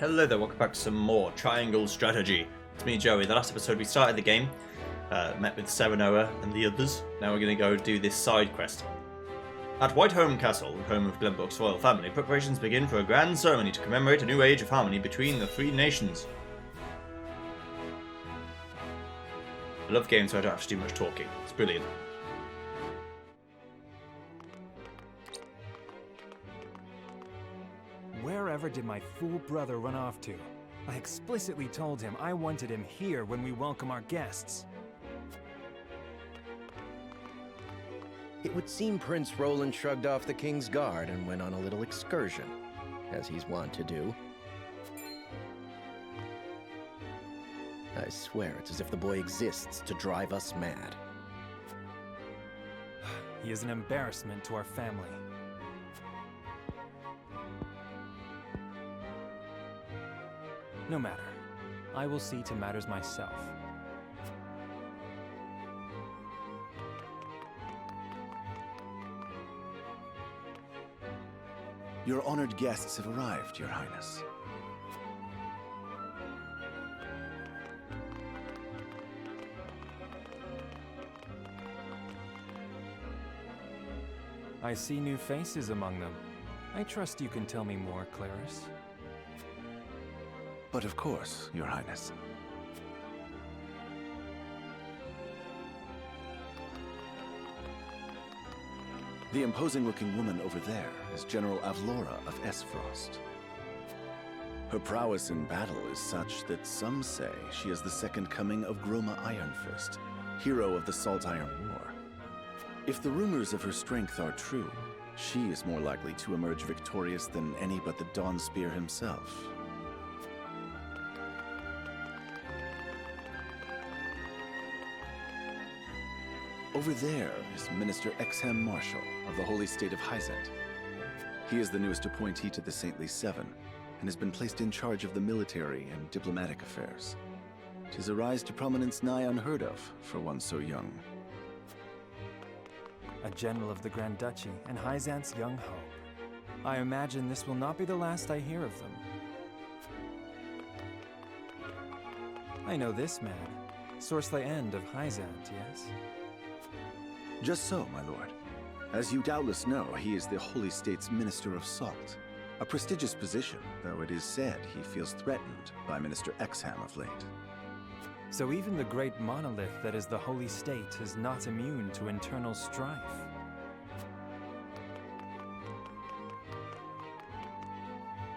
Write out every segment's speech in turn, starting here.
Hello there, welcome back to some more Triangle Strategy. It's me, Joey. The last episode we started the game, met with Serenoa and the others. Now we're going to go do this side quest. At Whitehome Castle, home of Glenbrook's royal family, preparations begin for a grand ceremony to commemorate a new age of harmony between the three nations. I love games where I don't have to do much talking. It's brilliant. Wherever did my fool brother run off to? I explicitly told him I wanted him here when we welcome our guests. It would seem Prince Roland shrugged off the King's Guard and went on a little excursion, as he's wont to do. I swear it's as if the boy exists to drive us mad. He is an embarrassment to our family. No matter. I will see to matters myself. Your honored guests have arrived, Your Highness. I see new faces among them. I trust you can tell me more, Clarice. But of course, Your Highness. The imposing-looking woman over there is General Avlora of Esfrost. Her prowess in battle is such that some say she is the second coming of Groma Ironfist, hero of the Salt Iron War. If the rumors of her strength are true, she is more likely to emerge victorious than any but the Dawnspear himself. Over there is Minister Exham Marshal of the Holy State of Hyzant. He is the newest appointee to the Saintly Seven, and has been placed in charge of the military and diplomatic affairs. 'Tis a rise to prominence nigh unheard of for one so young. A general of the Grand Duchy and Hyzant's young hope. I imagine this will not be the last I hear of them. I know this man, Sorsle End of Hyzant, yes? Just so, my lord. As you doubtless know, he is the Holy State's Minister of Salt. A prestigious position, though it is said he feels threatened by Minister Exham of late. So even the great monolith that is the Holy State is not immune to internal strife.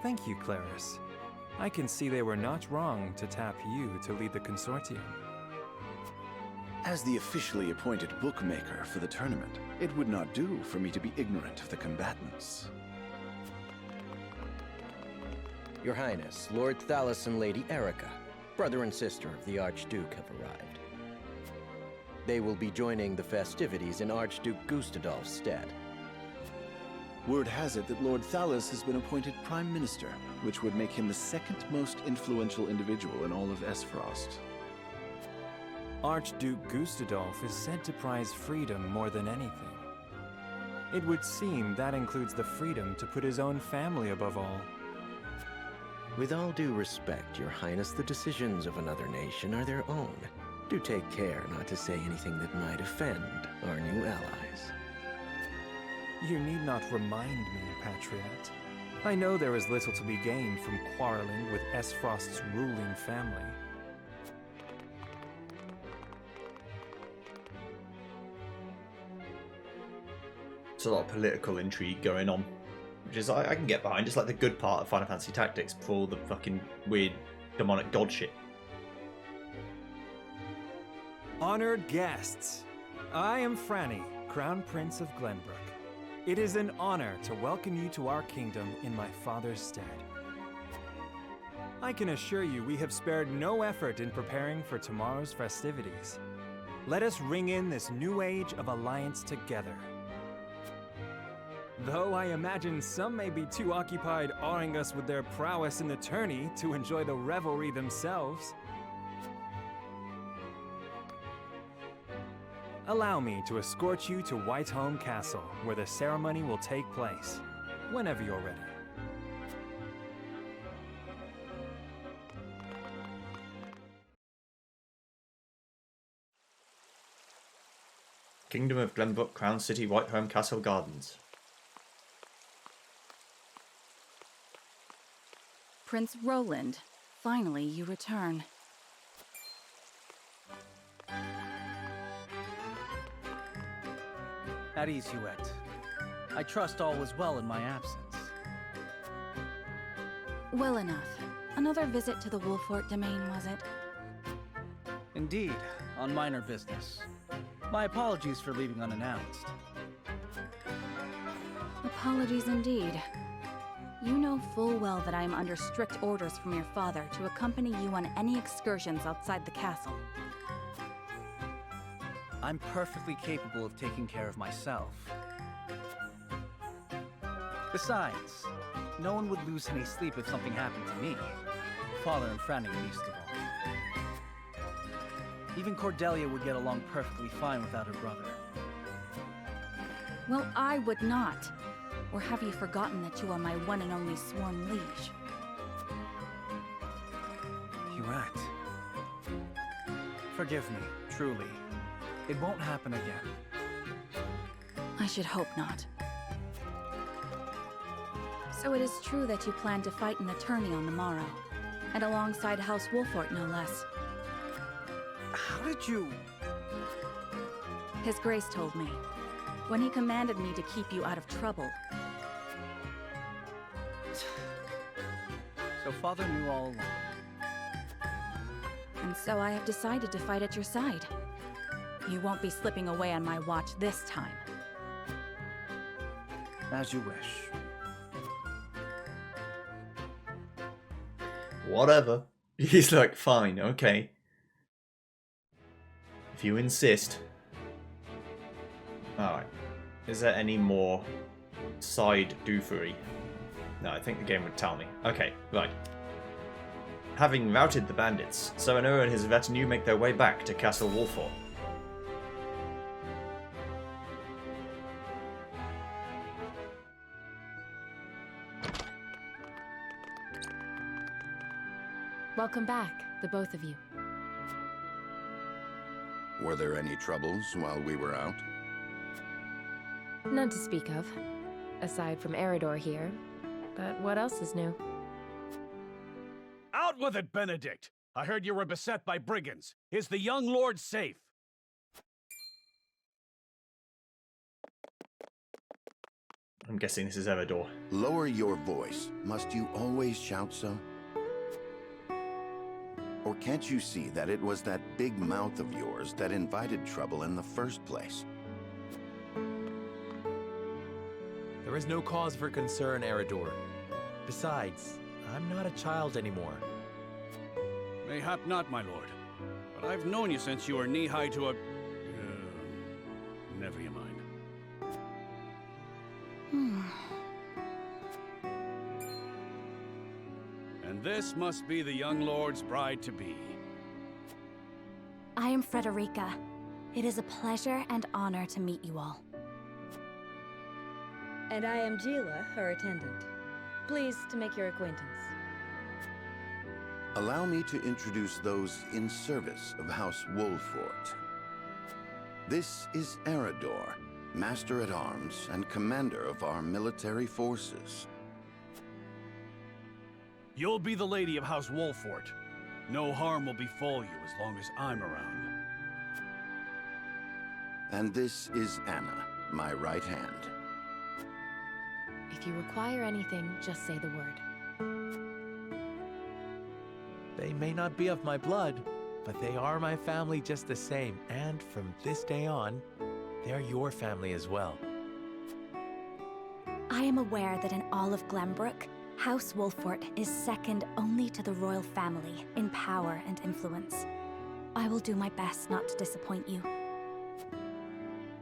Thank you, Clarice. I can see they were not wrong to tap you to lead the consortium. As the officially appointed bookmaker for the tournament, it would not do for me to be ignorant of the combatants. Your Highness, Lord Thalos and Lady Erica, brother and sister of the Archduke, have arrived. They will be joining the festivities in Archduke Gustadolf's stead. Word has it that Lord Thalos has been appointed Prime Minister, which would make him the second most influential individual in all of Esfrost. Archduke Gustadolf is said to prize freedom more than anything. It would seem that includes the freedom to put his own family above all. With all due respect, Your Highness, the decisions of another nation are their own. Do take care not to say anything that might offend our new allies. You need not remind me, Patriot. I know there is little to be gained from quarreling with Esfrost's ruling family. There's a lot of political intrigue going on, which is I can get behind. It's like the good part of Final Fantasy Tactics before all the fucking weird demonic god shit. Honored guests, I am Franny, Crown Prince of Glenbrook. It is an honor to welcome you to our kingdom in my father's stead. I can assure you we have spared no effort in preparing for tomorrow's festivities. Let us ring in this new age of alliance together. Though I imagine some may be too occupied awing us with their prowess in the tourney to enjoy the revelry themselves. Allow me to escort you to Whitehome Castle, where the ceremony will take place, whenever you're ready. Kingdom of Glenbrook, Crown City, Whitehome Castle Gardens. Prince Roland, finally you return. At ease, Huette. I trust all was well in my absence. Well enough. Another visit to the Wolfort domain, was it? Indeed, on minor business. My apologies for leaving unannounced. Apologies indeed. You know full well that I am under strict orders from your father to accompany you on any excursions outside the castle. I'm perfectly capable of taking care of myself. Besides, no one would lose any sleep if something happened to me. Father and Franny least of all. Even Cordelia would get along perfectly fine without her brother. Well, I would not. Or have you forgotten that you are my one and only sworn liege? Huette. Forgive me, truly. It won't happen again. I should hope not. So it is true that you plan to fight in the tourney on the morrow, and alongside House Wolfort, no less. How did you... His Grace told me, when he commanded me to keep you out of trouble. So Father knew all along. And so I have decided to fight at your side. You won't be slipping away on my watch this time. As you wish. Whatever. He's like, fine, okay. If you insist. Alright. Is there any more side doofery? No, I think the game would tell me. Okay, right. Having routed the bandits, Serenora and his retinue make their way back to Castle Wolfort. Welcome back, the both of you. Were there any troubles while we were out? None to speak of, aside from Eridor here. But what else is new? Out with it, Benedict! I heard you were beset by brigands. Is the young lord safe? I'm guessing this is Eridor. Lower your voice. Must you always shout so? Or can't you see that it was that big mouth of yours that invited trouble in the first place? There is no cause for concern, Eridor. Besides, I'm not a child anymore. Mayhap not, my lord. But I've known you since you were knee-high to a... never you mind. And this must be the young lord's bride-to-be. I am Frederica. It is a pleasure and honor to meet you all. And I am Gila, her attendant. Pleased to make your acquaintance. Allow me to introduce those in service of House Wolfort. This is Eridor, Master-at-Arms and Commander of our military forces. You'll be the lady of House Wolfort. No harm will befall you as long as I'm around. And this is Anna, my right hand. If you require anything, just say the word. They may not be of my blood, but they are my family just the same, and from this day on, they're your family as well. I am aware that in all of Glenbrook, House Wolfort is second only to the royal family in power and influence. I will do my best not to disappoint you.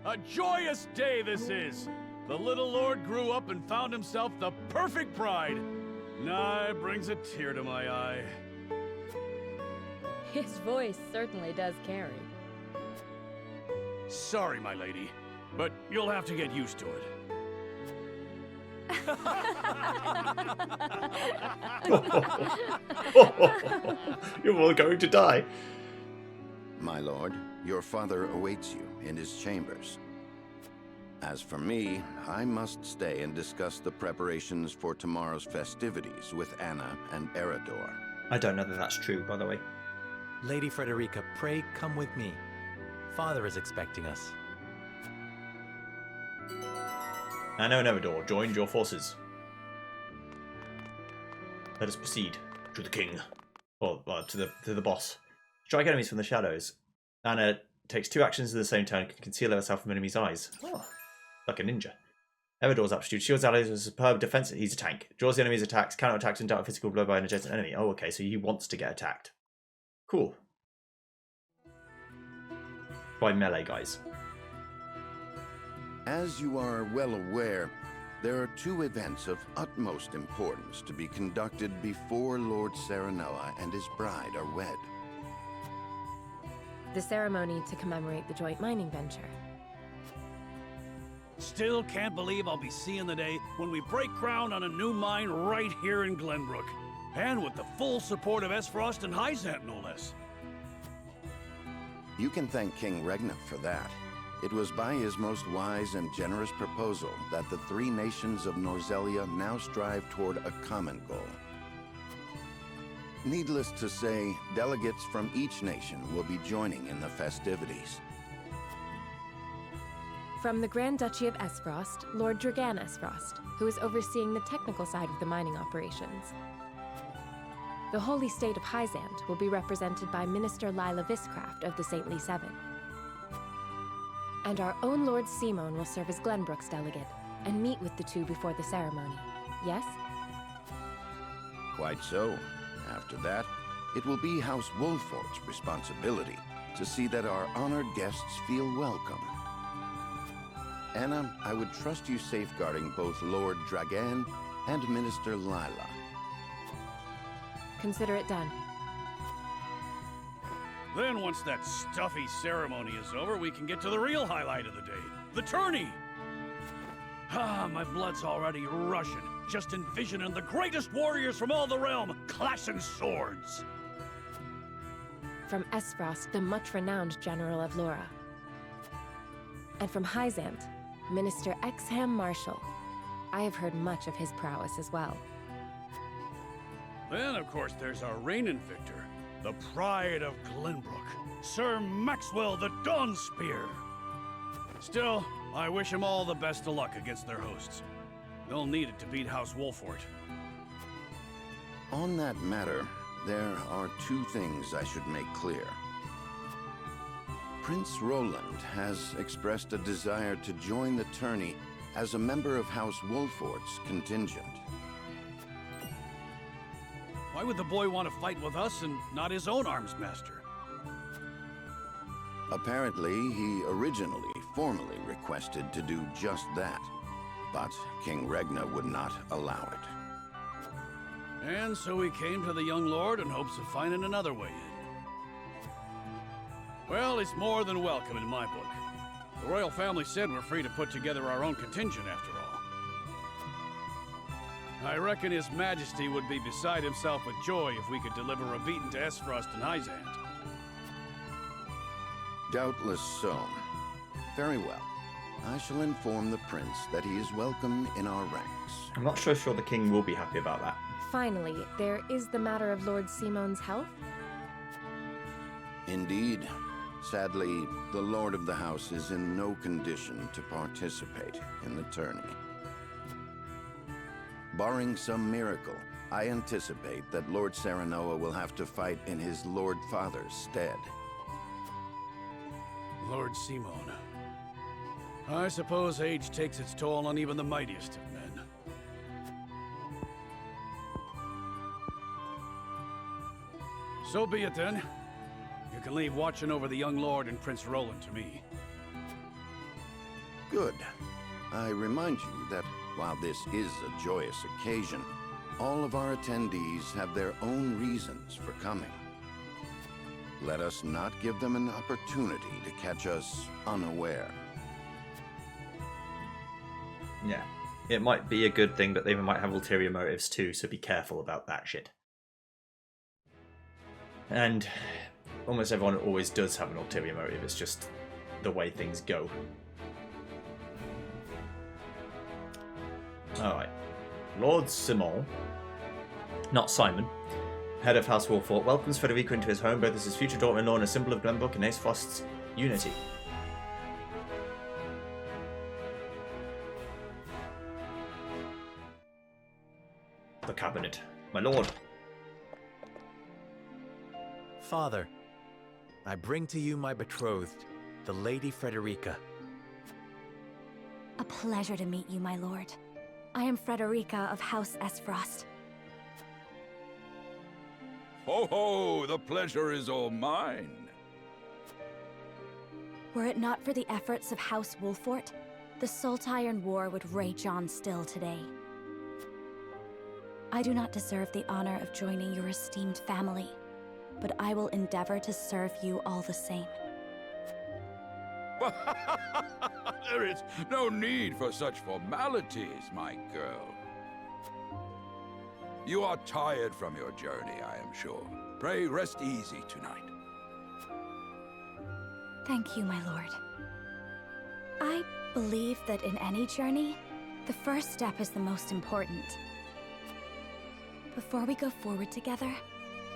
A joyous day this is! The little lord grew up and found himself the perfect bride. Nigh brings a tear to my eye. His voice certainly does carry. Sorry, my lady, but you'll have to get used to it. You're all going to die. My lord, your father awaits you in his chambers. As for me, I must stay and discuss the preparations for tomorrow's festivities with Anna and Eredor. I don't know that that's true, by the way. Lady Frederica, pray come with me. Father is expecting us. Anna and Eredor joined your forces. Let us proceed to the king. Or to the boss. Strike enemies from the shadows. Anna takes 2 actions at the same time and can conceal herself from enemies' eyes. Oh, like a ninja. Eredor's aptitude shields allies with a superb defense. He's a tank. Draws the enemy's attacks, counterattacks, and dealt a physical blow by an adjacent enemy. Oh, okay, so he wants to get attacked. Cool. By melee guys. As you are well aware, there are 2 events of utmost importance to be conducted before Lord Serenoa and his bride are wed. The ceremony to commemorate the joint mining venture. Still can't believe I'll be seeing the day when we break ground on a new mine right here in Glenbrook. And with the full support of Esfrost and Hyzant, no less. You can thank King Regna for that. It was by his most wise and generous proposal that the 3 nations of Norzelia now strive toward a common goal. Needless to say, delegates from each nation will be joining in the festivities. From the Grand Duchy of Esfrost, Lord Dragan Esfrost, who is overseeing the technical side of the mining operations. The Holy State of Hyzant will be represented by Minister Lila Viscraft of the Saintly Seven. And our own Lord Simon will serve as Glenbrook's delegate and meet with the 2 before the ceremony. Yes? Quite so. After that, it will be House Wolfort's responsibility to see that our honored guests feel welcome. Anna, I would trust you safeguarding both Lord Dragan and Minister Lila. Consider it done. Then once that stuffy ceremony is over, we can get to the real highlight of the day. The tourney! Ah, my blood's already rushing. Just envisioning the greatest warriors from all the realm clashing swords. From Esfrost, the much-renowned General of Laura. And from Hyzant, Minister Exham Marshall. I have heard much of his prowess as well. Then, of course, there's our reigning victor, the pride of Glenbrook, Sir Maxwell the Dawnspear. Still, I wish him all the best of luck against their hosts. They'll need it to beat House Wolfort. On that matter, there are 2 things I should make clear. Prince Roland has expressed a desire to join the tourney as a member of House Wolfort's contingent. Why would the boy want to fight with us and not his own arms master? Apparently, he originally formally requested to do just that, but King Regna would not allow it. And so he came to the young lord in hopes of finding another way in. Well, it's more than welcome in my book. The royal family said we're free to put together our own contingent after all. I reckon His Majesty would be beside himself with joy if we could deliver a beating to Esfrost and Hyzant. Doubtless so. Very well. I shall inform the prince that he is welcome in our ranks. I'm not sure the king will be happy about that. Finally, there is the matter of Lord Simon's health. Indeed. Sadly, the lord of the house is in no condition to participate in the tourney. Barring some miracle, I anticipate that Lord Serenoa will have to fight in his Lord Father's stead. Lord Simon. I suppose age takes its toll on even the mightiest of men. So be it then. You can leave watching over the young lord and Prince Roland to me. Good. I remind you that while this is a joyous occasion, all of our attendees have their own reasons for coming. Let us not give them an opportunity to catch us unaware. Yeah, it might be a good thing, but they might have ulterior motives too, so be careful about that shit. And almost everyone always does have an ulterior motive, it's just the way things go. Alright. Lord Simon, not Simon, head of House Wolfort, welcomes Frederica into his home, both as his future daughter-in-law and a symbol of Glenbrook and Ace Frost's unity. The cabinet. My lord. Father, I bring to you my betrothed, the Lady Frederica. A pleasure to meet you, my lord. I am Frederica of House Esfrost. Ho ho! The pleasure is all mine. Were it not for the efforts of House Wolfort, the Saltiron War would rage on still today. I do not deserve the honor of joining your esteemed family, but I will endeavor to serve you all the same. There is no need for such formalities, my girl. You are tired from your journey, I am sure. Pray rest easy tonight. Thank you, my lord. I believe that in any journey, the first step is the most important. Before we go forward together,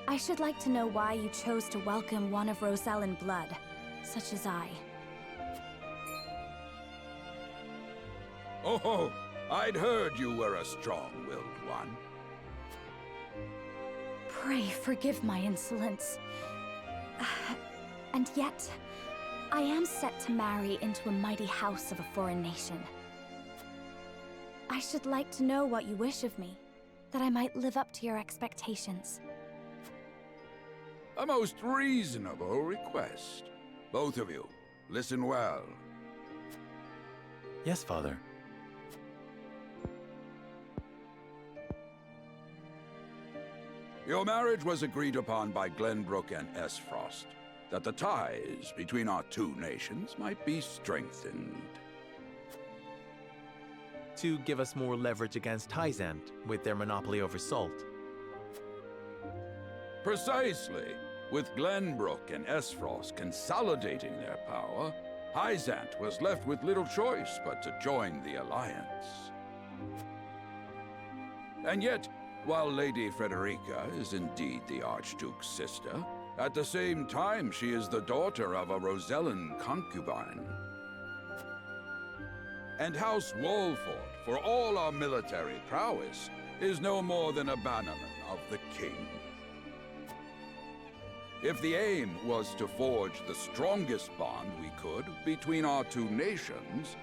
I should like to know why you chose to welcome one of Rosellan blood, such as I. Oh, I'd heard you were a strong-willed one. Pray forgive my insolence. And yet, I am set to marry into a mighty house of a foreign nation. I should like to know what you wish of me, that I might live up to your expectations. A most reasonable request. Both of you, listen well. Yes, Father. Your marriage was agreed upon by Glenbrook and Esfrost, that the ties between our two nations might be strengthened. To give us more leverage against Hyzant with their monopoly over salt. Precisely. With Glenbrook and Esfrost consolidating their power, Hyzant was left with little choice but to join the alliance. And yet, while Lady Frederica is indeed the Archduke's sister, at the same time she is the daughter of a Rosellan concubine. And House Wolfort, for all our military prowess, is no more than a bannerman of the king. If the aim was to forge the strongest bond we could between our two nations,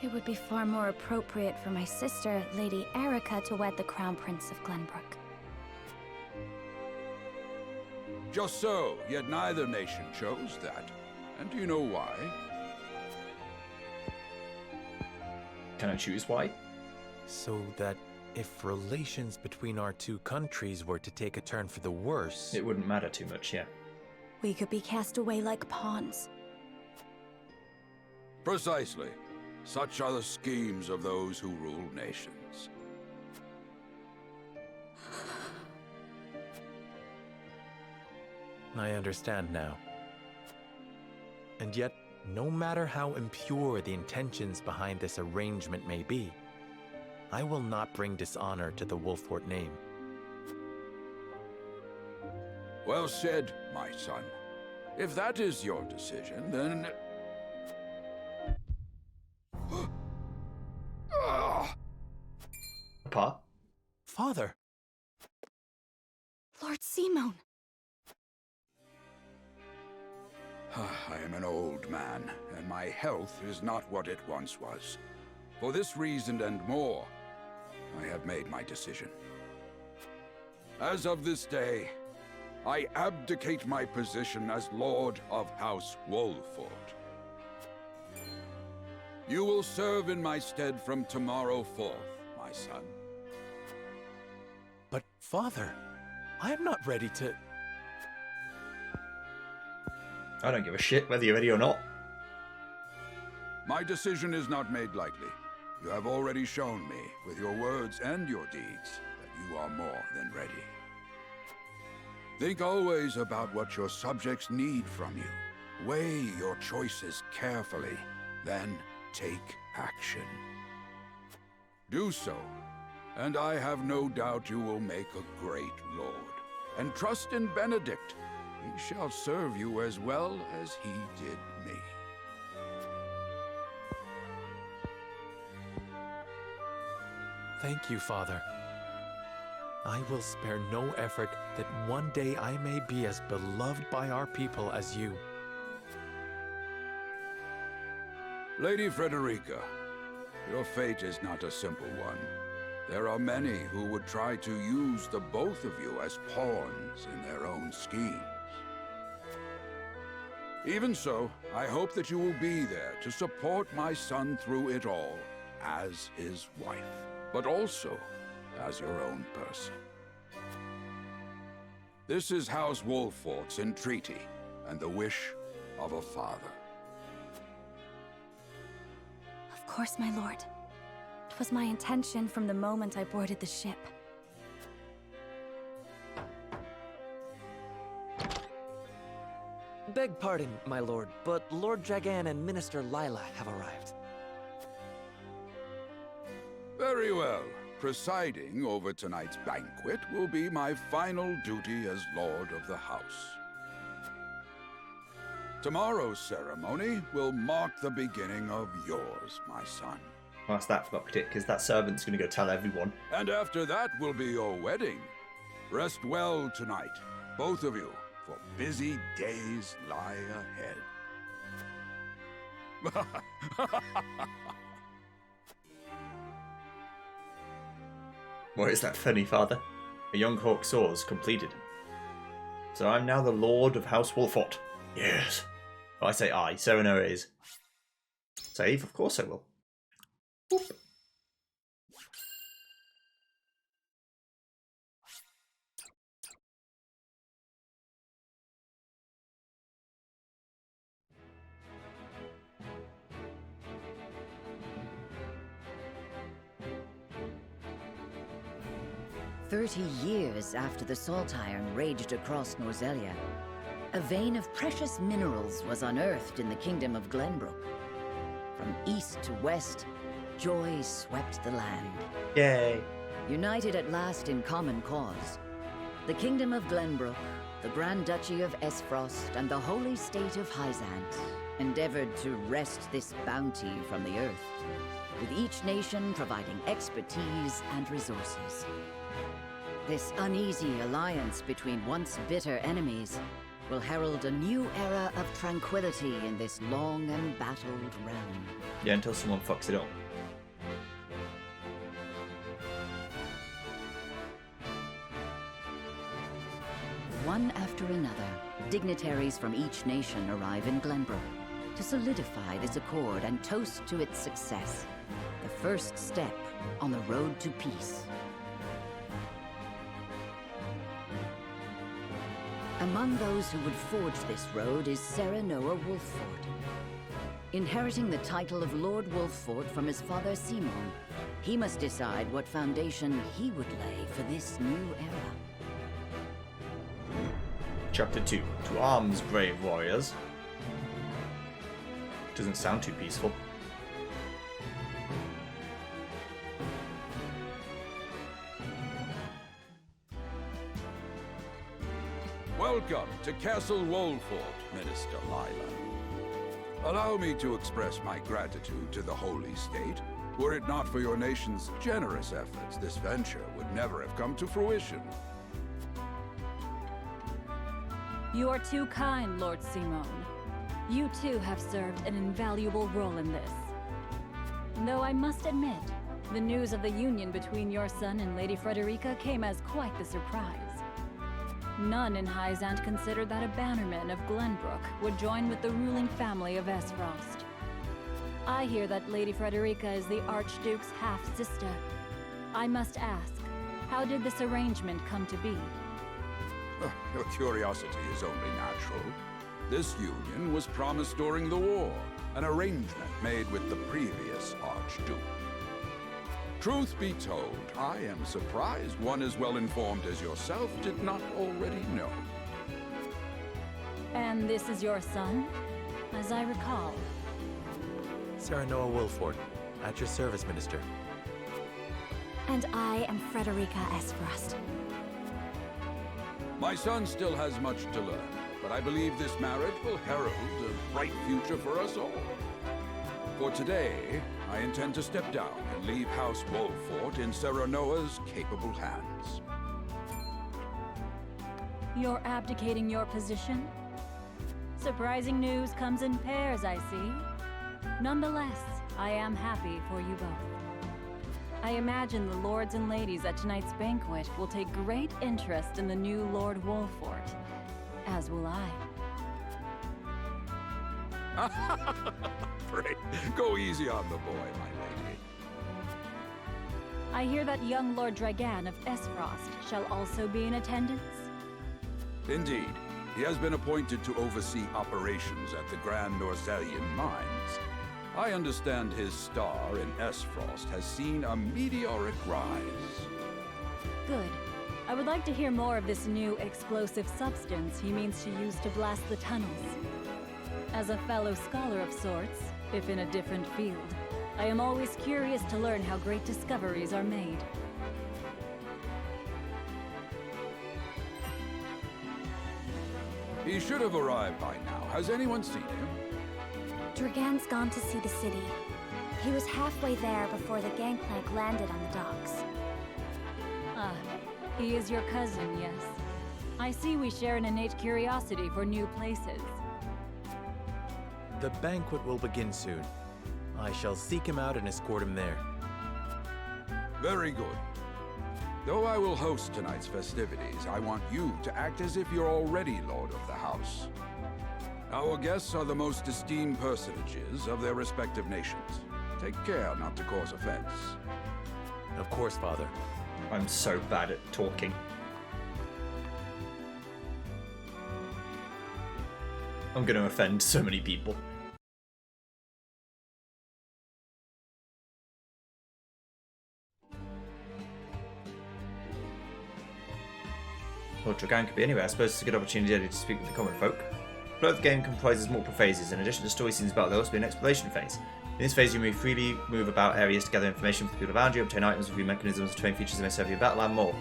it would be far more appropriate for my sister, Lady Erica, to wed the Crown Prince of Glenbrook. just so, yet neither nation chose that. And do you know why? Can I choose why? So that if relations between our two countries were to take a turn for the worse... It wouldn't matter too much, yeah. We could be cast away like pawns. Precisely. Such are the schemes of those who rule nations. I understand now. And yet, no matter how impure the intentions behind this arrangement may be, I will not bring dishonor to the Wolfort name. Well said, my son. If that is your decision, then... Pa? Father! Lord Simon! I am an old man, and my health is not what it once was. For this reason and more, I have made my decision. As of this day, I abdicate my position as Lord of House Wolfort. You will serve in my stead from tomorrow forth, my son. But, Father, I am not ready to... I don't give a shit whether you're ready or not. My decision is not made lightly. You have already shown me, with your words and your deeds, that you are more than ready. Think always about what your subjects need from you. Weigh your choices carefully, then take action. Do so, and I have no doubt you will make a great lord. And trust in Benedict. He shall serve you as well as he did me. Thank you, Father. I will spare no effort that one day I may be as beloved by our people as you. Lady Frederica, your fate is not a simple one. There are many who would try to use the both of you as pawns in their own schemes. Even so, I hope that you will be there to support my son through it all, as his wife, but also as your own person. This is House Wolfort's entreaty, and the wish of a father. Of course, my lord. It was my intention from the moment I boarded the ship. Beg pardon, my lord, but Lord Dragan and Minister Lila have arrived. Very well. Presiding over tonight's banquet will be my final duty as Lord of the House. Tomorrow's ceremony will mark the beginning of yours, my son. Well, that's that fucked it, because that servant's going to go tell everyone. And after that will be your wedding. Rest well tonight, both of you, for busy days lie ahead. What is that funny, Father? A young hawk soars, completed. So I'm now the Lord of House Wolfort. Yes. Oh, I say I, Serenoa is. Save? Of course I will. Boop. Years after the Salt Iron raged across Norzelia, a vein of precious minerals was unearthed in the kingdom of Glenbrook. From east to west, joy swept the land. Yay! United at last in common cause, the kingdom of Glenbrook, the Grand Duchy of Esfrost, and the holy state of Hyzant endeavored to wrest this bounty from the earth, with each nation providing expertise and resources. This uneasy alliance between once bitter enemies will herald a new era of tranquility in this long embattled realm. Yeah, until someone fucks it up. One after another, dignitaries from each nation arrive in Glenbrook to solidify this accord and toast to its success, the first step on the road to peace. Among those who would forge this road is Serenoa Wolfort. Inheriting the title of Lord Wolfort from his father Simon, he must decide what foundation he would lay for this new era. Chapter 2. To arms, brave warriors. Doesn't sound too peaceful. Welcome to Castle Wolfort, Minister Lila. Allow me to express my gratitude to the Holy State. Were it not for your nation's generous efforts, this venture would never have come to fruition. You are too kind, Lord Simon. You too have served an invaluable role in this. Though I must admit, the news of the union between your son and Lady Frederica came as quite the surprise. None in Hyzant considered that a bannerman of Glenbrook would join with the ruling family of Esfrost. I hear that Lady Frederica is the Archduke's half-sister. I must ask, how did this arrangement come to be? Your curiosity is only natural. This union was promised during the war, an arrangement made with the previous Archduke. Truth be told, I am surprised one as well informed as yourself did not already know. And this is your son, as I recall. Serenoa Wolfort, at your service, Minister. And I am Frederica Esfrost. My son still has much to learn, but I believe this marriage will herald a bright future for us all. For today, I intend to step down and leave House Wolfort in Serenoa's capable hands. You're abdicating your position? Surprising news comes in pairs, I see. Nonetheless, I am happy for you both. I imagine the lords and ladies at tonight's banquet will take great interest in the new Lord Wolfort, as will I. Pray, go easy on the boy, my lady. I hear that young Lord Dragan of Esfrost shall also be in attendance. Indeed. He has been appointed to oversee operations at the Grand Norzelian mines. I understand his star in Esfrost has seen a meteoric rise. Good. I would like to hear more of this new explosive substance he means to use to blast the tunnels. As a fellow scholar of sorts, if in a different field, I am always curious to learn how great discoveries are made. He should have arrived by now. Has anyone seen him? Dragan's gone to see the city. He was halfway there before the gangplank landed on the docks. Ah, he is your cousin, yes. I see we share an innate curiosity for new places. The banquet will begin soon. I shall seek him out and escort him there. Very good. Though I will host tonight's festivities, I want you to act as if you're already Lord of the House. Our guests are the most esteemed personages of their respective nations. Take care not to cause offense. Of course, Father. I'm so bad at talking. I'm going to offend so many people. Lord Dragan could be anywhere. I suppose it's a good opportunity to speak with the common folk. The flow of the game comprises multiple phases. In addition to story scenes about, there will also be an exploration phase. In this phase, you may freely move about areas to gather information from the people around you, obtain items, review mechanisms, train features that may serve you in battle, and more.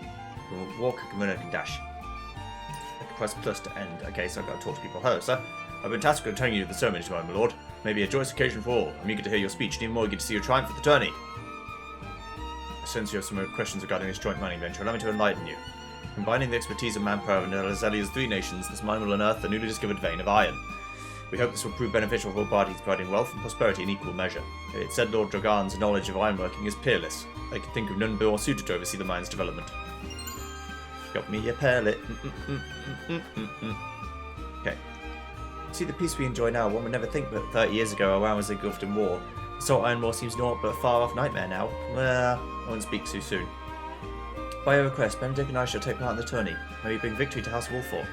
You can walk, you can run, you can dash. I can press plus to end. Okay, so I've got to talk to people. Hello, sir. I've been tasked with telling you the ceremony tomorrow, my lord. Maybe a joyous occasion for all. I'm eager to hear your speech, and even more eager to see your triumph at the tourney. I sense you have some questions regarding this joint mining venture. Allow me to enlighten you. Combining the expertise of manpower of Norzelia's 3 nations, this mine will unearth the newly discovered vein of iron. We hope this will prove beneficial for all parties, providing wealth and prosperity in equal measure. It's said Lord Dragan's knowledge of ironworking is peerless. I can think of none more suited to oversee the mine's development. Got me a perlet. Okay. See the peace we enjoy now, one would never think that 30 years ago our was engulfed in war. The Salt Iron War seems naught but a far-off nightmare now. Well, I won't speak too soon. By your request, Benedict and I shall take part in the tourney. May we bring victory to House Wolfort.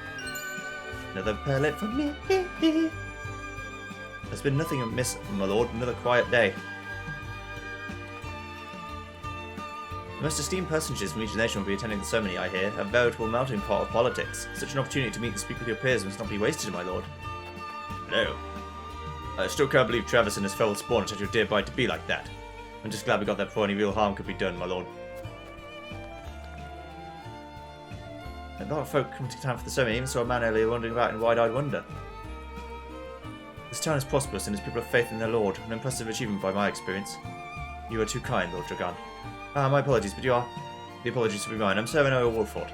Another perlet from me. There's been nothing amiss, my lord. Another quiet day. The most esteemed personages from each nation will be attending the ceremony, I hear. A veritable melting pot of politics. Such an opportunity to meet and speak with your peers must not be wasted, my lord. No. I still can't believe Travis and his fellow spawn are such a dear bite to be like that. I'm just glad we got there before any real harm could be done, my lord. A lot of folk come to town for the ceremony, even saw a man earlier wandering about in wide-eyed wonder. This town is prosperous and its people have faith in their lord, an impressive achievement by my experience. You are too kind, Lord Dragan. My apologies, but the apologies will be mine. I'm Serenoa Wolfort.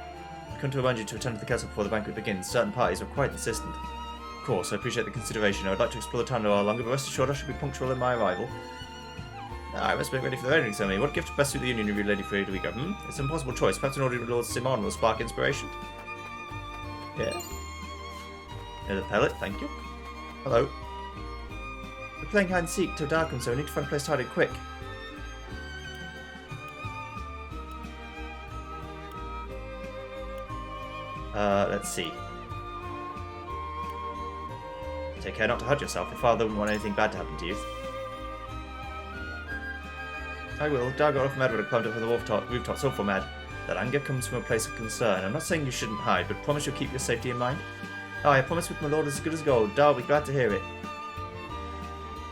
I come to remind you to attend the castle before the banquet begins. Certain parties are quite insistent. Of course, I appreciate the consideration. I would like to explore the town a while longer, but rest assured I shall be punctual in my arrival. I must be ready for the wedding ceremony. What gift best suit the union of you, Lady Frederica? It's an impossible choice. Perhaps an order with Lord Simon will spark inspiration. Yeah. Another pellet, thank you. Hello. We're playing hide and seek till dark comes, so we need to find a place to hide it quick. Let's see. Take care not to hurt yourself. Your father wouldn't want anything bad to happen to you. I will. Dar got off mad when I climbed up on the rooftop, so for mad. That anger comes from a place of concern. I'm not saying you shouldn't hide, but promise you'll keep your safety in mind. Oh, I promise with my lord as good as gold. Dar will be glad to hear it.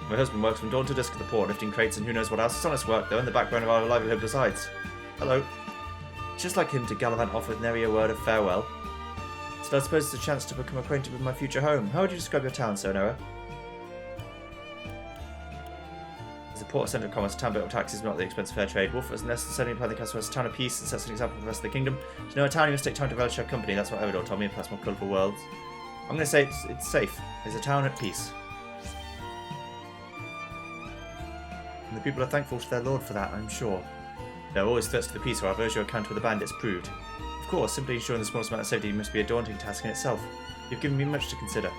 My husband works from dawn to dusk at the port, lifting crates and who knows what else. It's honest work, though, and the backbone of our livelihood besides. Hello. It's just like him to gallivant off with nary a word of farewell. So I suppose it's a chance to become acquainted with my future home. How would you describe your town, Sir Noah? As a port centre of commerce, town built taxes, not the expense of fair trade. Wolf has necessarily implied the castle as a town of peace and sets an example for the rest of the kingdom. To know a town, you must take time to relish our company. That's what Everdor told me in perhaps more colourful worlds. I'm going to say it's safe. It's a town at peace. And the people are thankful to their lord for that, I'm sure. They're always thirsty for the peace, however, as your encounter with the bandits proved. Of course, simply ensuring the smallest amount of safety must be a daunting task in itself. You've given me much to consider.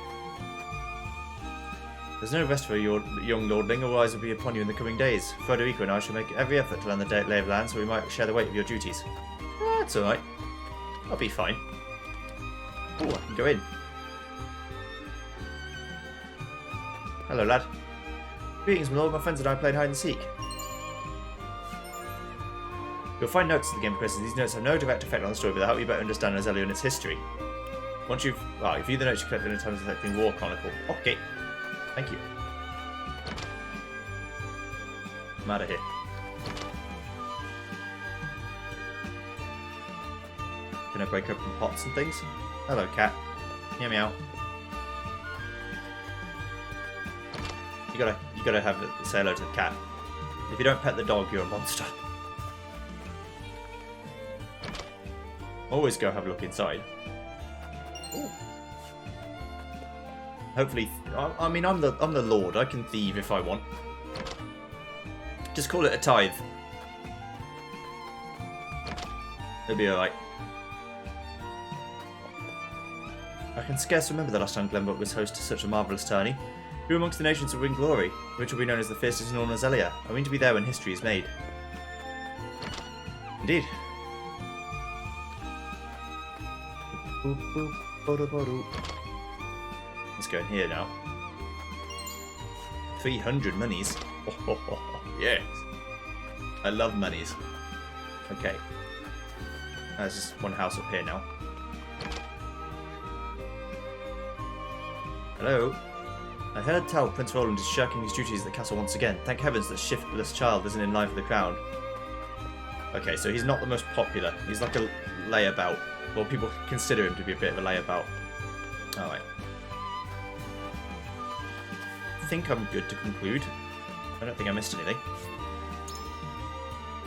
There's no rest for your young lordling, or eyes will be upon you in the coming days. Frederica and I shall make every effort to learn the lay of land, so we might share the weight of your duties. That's alright. I'll be fine. Oh, I can go in. Hello, lad. Greetings, my lord. My friends and I played hide and seek. You'll find notes in the game progresses. These notes have no direct effect on the story, but they'll help you better understand Norzelia and its history. Once you've view the notes you collected in times affecting War Chronicle. Okay. Thank you. I'm out of here. Can I break open pots and things? Hello, cat. Hear me out. You gotta say hello to the cat. If you don't pet the dog, you're a monster. Always go have a look inside. Ooh. Hopefully, I mean, I'm the lord. I can thieve if I want. Just call it a tithe. It'll be alright. I can scarce remember the last time Glenbrook was host to such a marvellous tourney. Who amongst the nations will win glory, which will be known as the fiercest in all Norzelia? I mean to be there when history is made. Indeed. Let's go in here now. 300 monies. Yes. I love monies. Okay. There's just one house up here now. Hello. I heard tell Prince Roland is shirking his duties at the castle once again. Thank heavens that shiftless child isn't in line for the crown. Okay, so he's not the most popular. He's like a layabout. Well, people consider him to be a bit of a layabout. Alright. I think I'm good to conclude. I don't think I missed anything.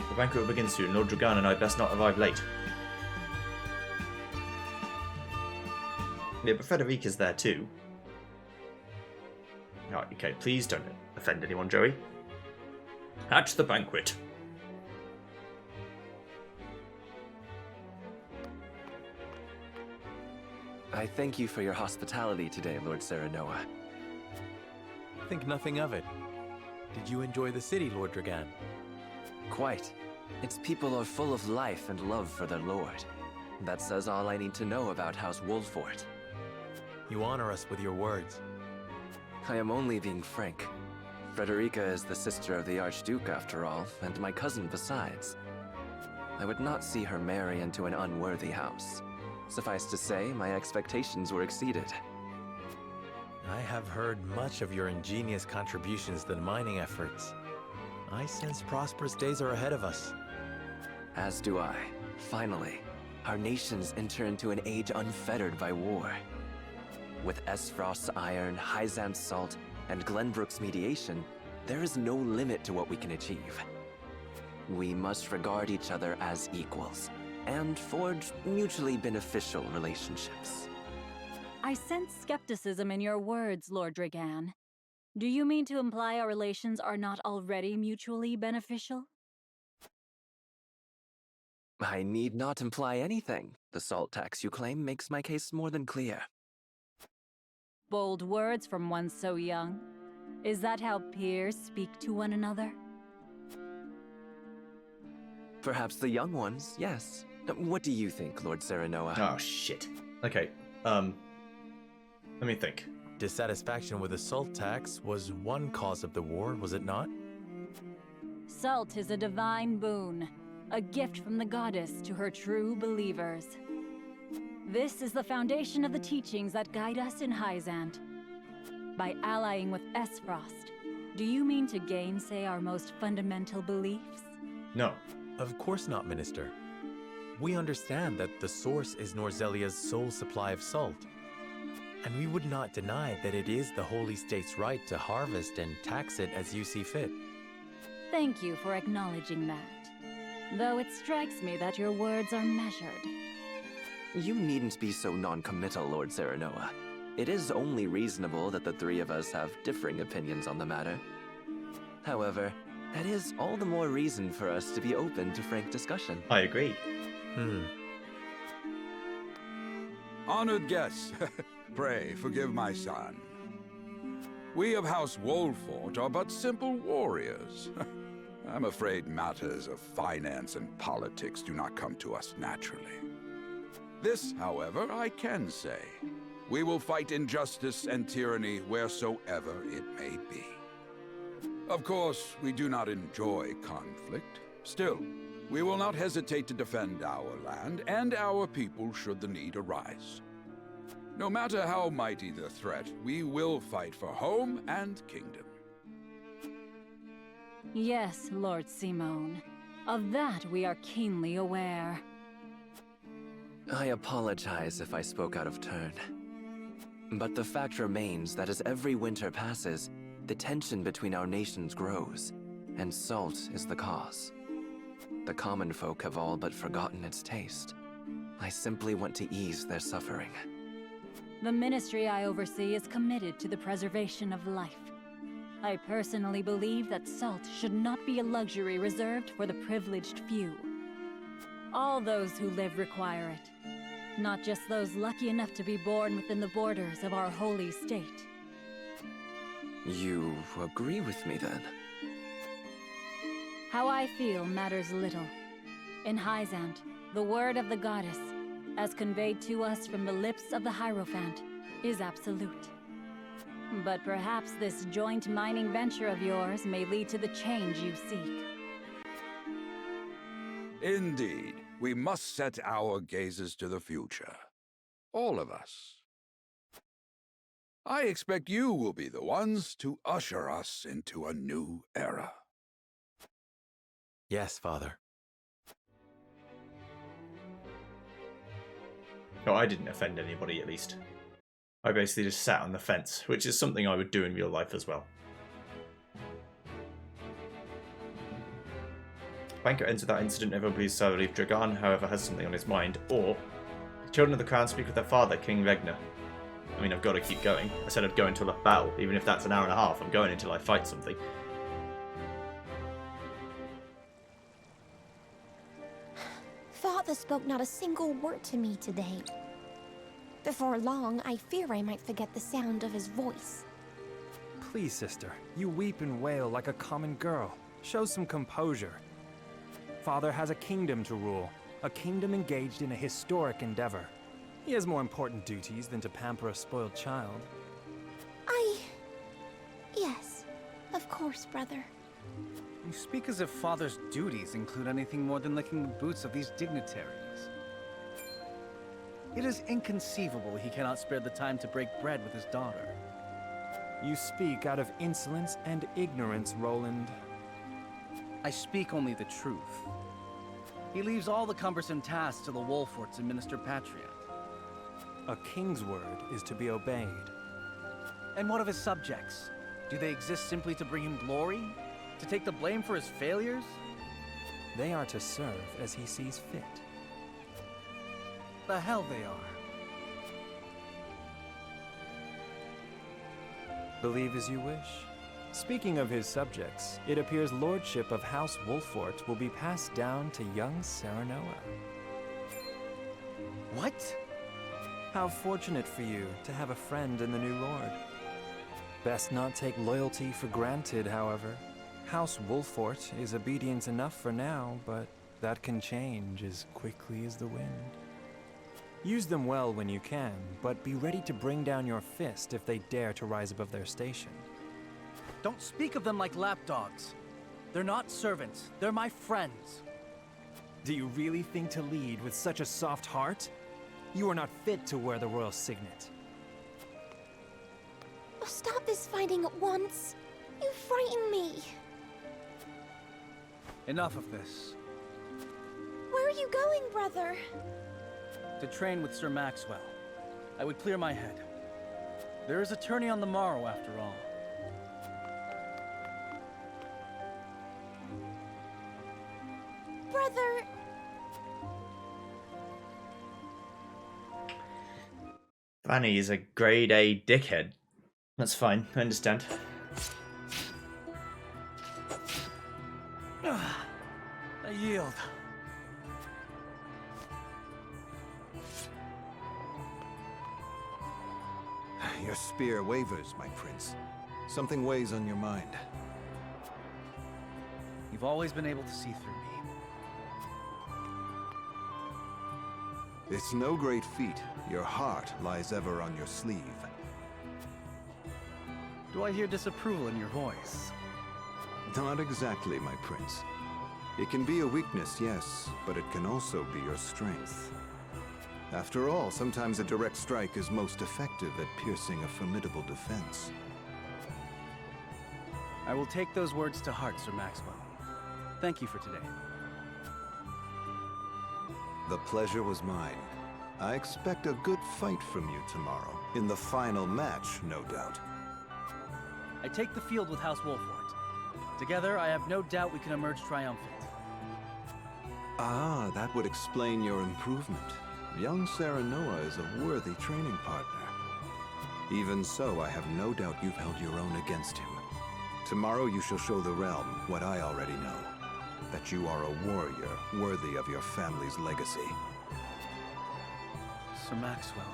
The banquet will begin soon. Lord Dragan and I best not arrive late. Yeah, but Frederica's there too. Right, okay, please don't offend anyone, Joey. At the banquet. I thank you for your hospitality today, Lord Serenoa. Think nothing of it. Did you enjoy the city, Lord Dragan? Quite. Its people are full of life and love for their lord. That says all I need to know about House Wolfort. You honor us with your words. I am only being frank. Frederica is the sister of the Archduke, after all, and my cousin besides. I would not see her marry into an unworthy house. Suffice to say, my expectations were exceeded. I have heard much of your ingenious contributions to the mining efforts. I sense prosperous days are ahead of us. As do I. Finally, our nations enter into an age unfettered by war. With Esfrost's iron, Hyzant's salt, and Glenbrook's mediation, there is no limit to what we can achieve. We must regard each other as equals, and forge mutually beneficial relationships. I sense skepticism in your words, Lord Dragan. Do you mean to imply our relations are not already mutually beneficial? I need not imply anything. The salt tax you claim makes my case more than clear. Bold words from one so young. Is that how peers speak to one another? Perhaps the young ones, yes. What do you think, Lord Serenoa? Oh, shit. Okay, let me think. Dissatisfaction with the salt tax was one cause of the war, was it not? Salt is a divine boon, a gift from the goddess to her true believers. This is the foundation of the teachings that guide us in Hyzant. By allying with Esfrost, Do you mean to gainsay our most fundamental beliefs? No. Of course not, Minister. We understand that the source is Norzelia's sole supply of salt. And we would not deny that it is the Holy State's right to harvest and tax it as you see fit. Thank you for acknowledging that. Though it strikes me that your words are measured. You needn't be so non-committal, Lord Serenoa. It is only reasonable that the three of us have differing opinions on the matter. However, that is all the more reason for us to be open to frank discussion. I agree. Honored guests, pray forgive my son. We of House Wolfort are but simple warriors. I'm afraid matters of finance and politics do not come to us naturally. This, however, I can say. We will fight injustice and tyranny wheresoever it may be. Of course, we do not enjoy conflict. Still, we will not hesitate to defend our land and our people should the need arise. No matter how mighty the threat, we will fight for home and kingdom. Yes, Lord Simone. Of that we are keenly aware. I apologize if I spoke out of turn. But the fact remains that as every winter passes, the tension between our nations grows, and salt is the cause. The common folk have all but forgotten its taste. I simply want to ease their suffering. The ministry I oversee is committed to the preservation of life. I personally believe that salt should not be a luxury reserved for the privileged few. All those who live require it, not just those lucky enough to be born within the borders of our holy state. You agree with me then? How I feel matters little. In Hyzant, the word of the goddess, as conveyed to us from the lips of the Hierophant, is absolute. But perhaps this joint mining venture of yours may lead to the change you seek. Indeed, we must set our gazes to the future. All of us. I expect you will be the ones to usher us into a new era. Yes, Father. No, I didn't offend anybody, at least. I basically just sat on the fence, which is something I would do in real life as well. Banker ends with that incident. Everyone believes Salariv Dragan, however, has something on his mind. Or, the children of the crown speak with their father, King Regner. I mean, I've got to keep going. I said I'd go until a battle. Even if that's an hour and a half, I'm going until I fight something. Father spoke not a single word to me today. Before long, I fear I might forget the sound of his voice. Please, sister, you weep and wail like a common girl. Show some composure. Father has a kingdom to rule, a kingdom engaged in a historic endeavor. He has more important duties than to pamper a spoiled child. Yes, of course, brother. You speak as if Father's duties include anything more than licking the boots of these dignitaries. It is inconceivable he cannot spare the time to break bread with his daughter. You speak out of insolence and ignorance, Roland. I speak only the truth. He leaves all the cumbersome tasks to the Wolforts and Minister Patriot. A king's word is to be obeyed. And what of his subjects? Do they exist simply to bring him glory? To take the blame for his failures? They are to serve as he sees fit. The hell they are. Believe as you wish. Speaking of his subjects, it appears lordship of House Wolfort will be passed down to young Serenoa. What? How fortunate for you to have a friend in the new lord. Best not take loyalty for granted, however. House Wolfort is obedient enough for now, but that can change as quickly as the wind. Use them well when you can, but be ready to bring down your fist if they dare to rise above their station. Don't speak of them like lapdogs. They're not servants, they're my friends. Do you really think to lead with such a soft heart? You are not fit to wear the royal signet. Stop this fighting at once. You frighten me. Enough of this. Where are you going, brother? To train with Sir Maxwell. I would clear my head. There is a tourney on the morrow, after all. Brother... Fanny is a grade A dickhead. That's fine, I understand. I yield. Your spear wavers, my prince. Something weighs on your mind. You've always been able to see through me. It's no great feat. Your heart lies ever on your sleeve. Do I hear disapproval in your voice? Not exactly, my prince. It can be a weakness, yes, but it can also be your strength. After all, sometimes a direct strike is most effective at piercing a formidable defense. I will take those words to heart, Sir Maxwell. Thank you for today. The pleasure was mine. I expect a good fight from you tomorrow. In the final match, no doubt. I take the field with House Wolfort. Together, I have no doubt we can emerge triumphant. Ah, that would explain your improvement. Young Serenoa is a worthy training partner. Even so, I have no doubt you've held your own against him. Tomorrow you shall show the realm what I already know. That you are a warrior worthy of your family's legacy. Sir Maxwell,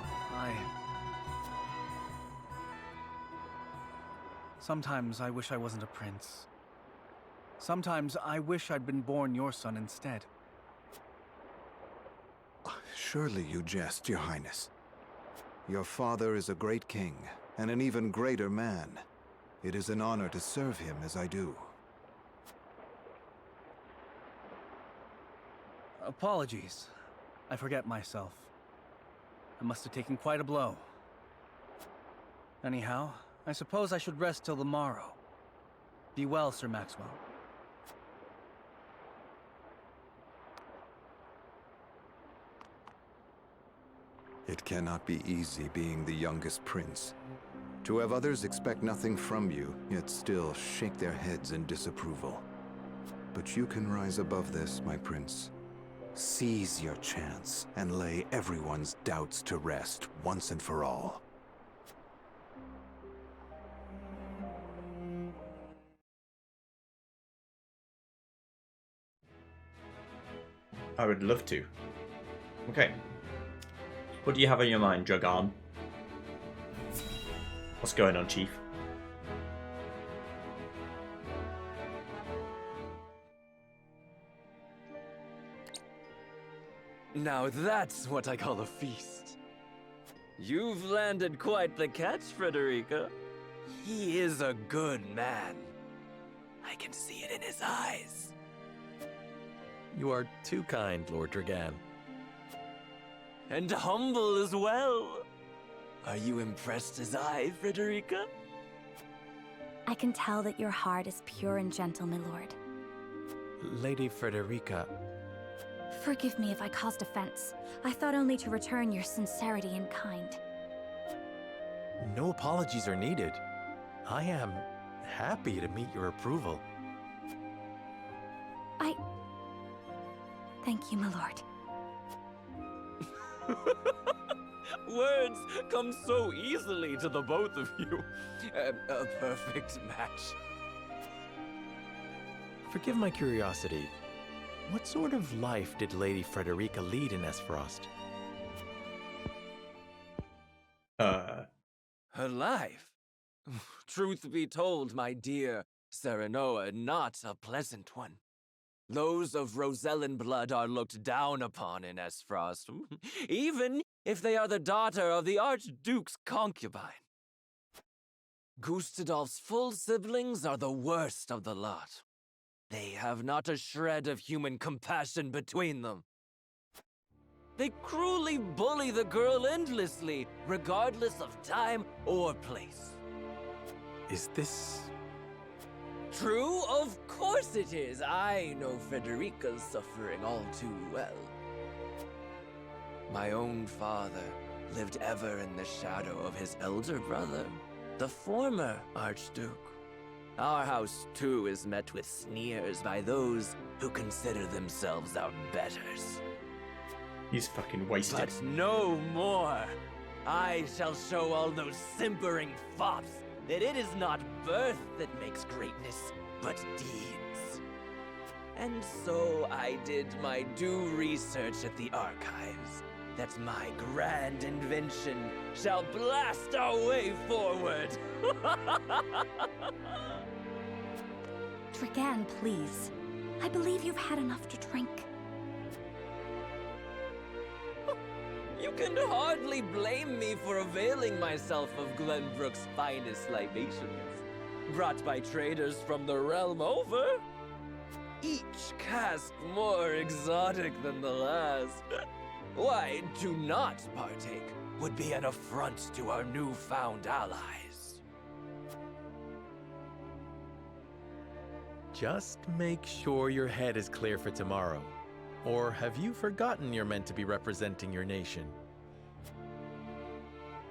Sometimes I wish I wasn't a prince. Sometimes I wish I'd been born your son instead. Surely you jest, Your Highness. Your father is a great king, and an even greater man. It is an honor to serve him as I do. Apologies. I forget myself. I must have taken quite a blow. Anyhow, I suppose I should rest till the morrow. Be well, Sir Maxwell. It cannot be easy being the youngest prince. To have others expect nothing from you, yet still shake their heads in disapproval. But you can rise above this, my prince. Seize your chance and lay everyone's doubts to rest once and for all. I would love to. Okay. What do you have on your mind, Dragon? What's going on, Chief? Now that's what I call a feast. You've landed quite the catch, Frederica. He is a good man. I can see it in his eyes. You are too kind, Lord Dragan. And humble as well. Are you impressed as I, Frederica? I can tell that your heart is pure and gentle, my lord. Lady Frederica... Forgive me if I caused offense. I thought only to return your sincerity and kind. No apologies are needed. I am happy to meet your approval. Thank you, my lord. Words come so easily to the both of you. A perfect match. Forgive my curiosity. What sort of life did Lady Frederica lead in Esfrost? Her life? Truth be told, my dear Serenoa, not a pleasant one. Those of Rosellan blood are looked down upon in Esfrost, even if they are the daughter of the Archduke's concubine. Gustadolf's full siblings are the worst of the lot. They have not a shred of human compassion between them. They cruelly bully the girl endlessly, regardless of time or place. Is this True, of course it is. I know Frederica's suffering all too well. My own father lived ever in the shadow of his elder brother, the former Archduke. Our house, too, is met with sneers by those who consider themselves our betters. He's fucking wasted. But no more! I shall show all those simpering fops that it is not birth that makes greatness, but deeds. And so I did my due research at the archives, that my grand invention shall blast our way forward. Dragan, please. I believe you've had enough to drink. You can hardly blame me for availing myself of Glenbrook's finest libations, brought by traders from the realm over. Each cask more exotic than the last. Why, to not partake would be an affront to our newfound allies. Just make sure your head is clear for tomorrow. Or have you forgotten you're meant to be representing your nation?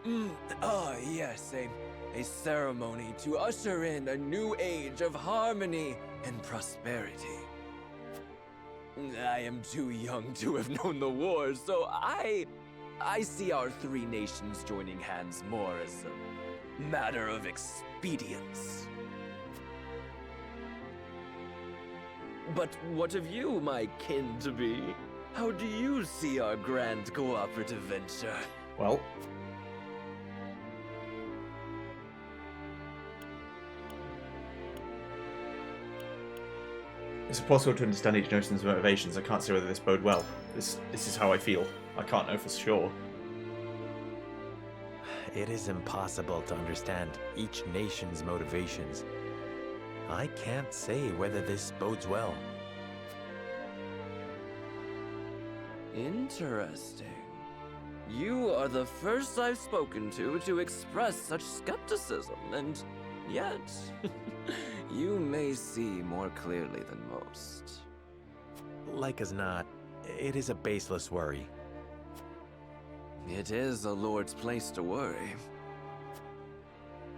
Yes, a ceremony to usher in a new age of harmony and prosperity. I am too young to have known the wars, so I see our three nations joining hands more as a matter of expedience. But what of you, my kin-to-be? How do you see our grand cooperative venture? Well, it's impossible to understand each nation's motivations. I can't say whether this bode well. This is how I feel. I can't know for sure. It is impossible to understand each nation's motivations. I can't say whether this bodes well. Interesting. You are the first I've spoken to express such skepticism, and yet, you may see more clearly than most. Like as not, it is a baseless worry. It is a lord's place to worry.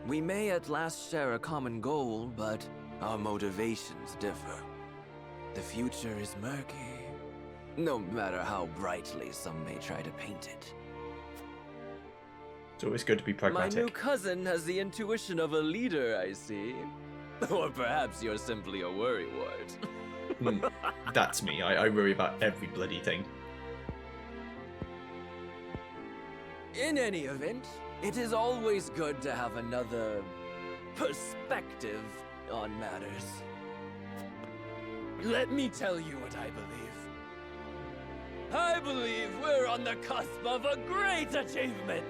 We may at last share a common goal, but our motivations differ. The future is murky, no matter how brightly some may try to paint it. It's always good to be pragmatic. My new cousin has the intuition of a leader, I see. Or perhaps you're simply a worrywart. That's me. I worry about every bloody thing. In any event, it is always good to have another perspective on matters. Let me tell you what I believe. I believe we're on the cusp of a great achievement.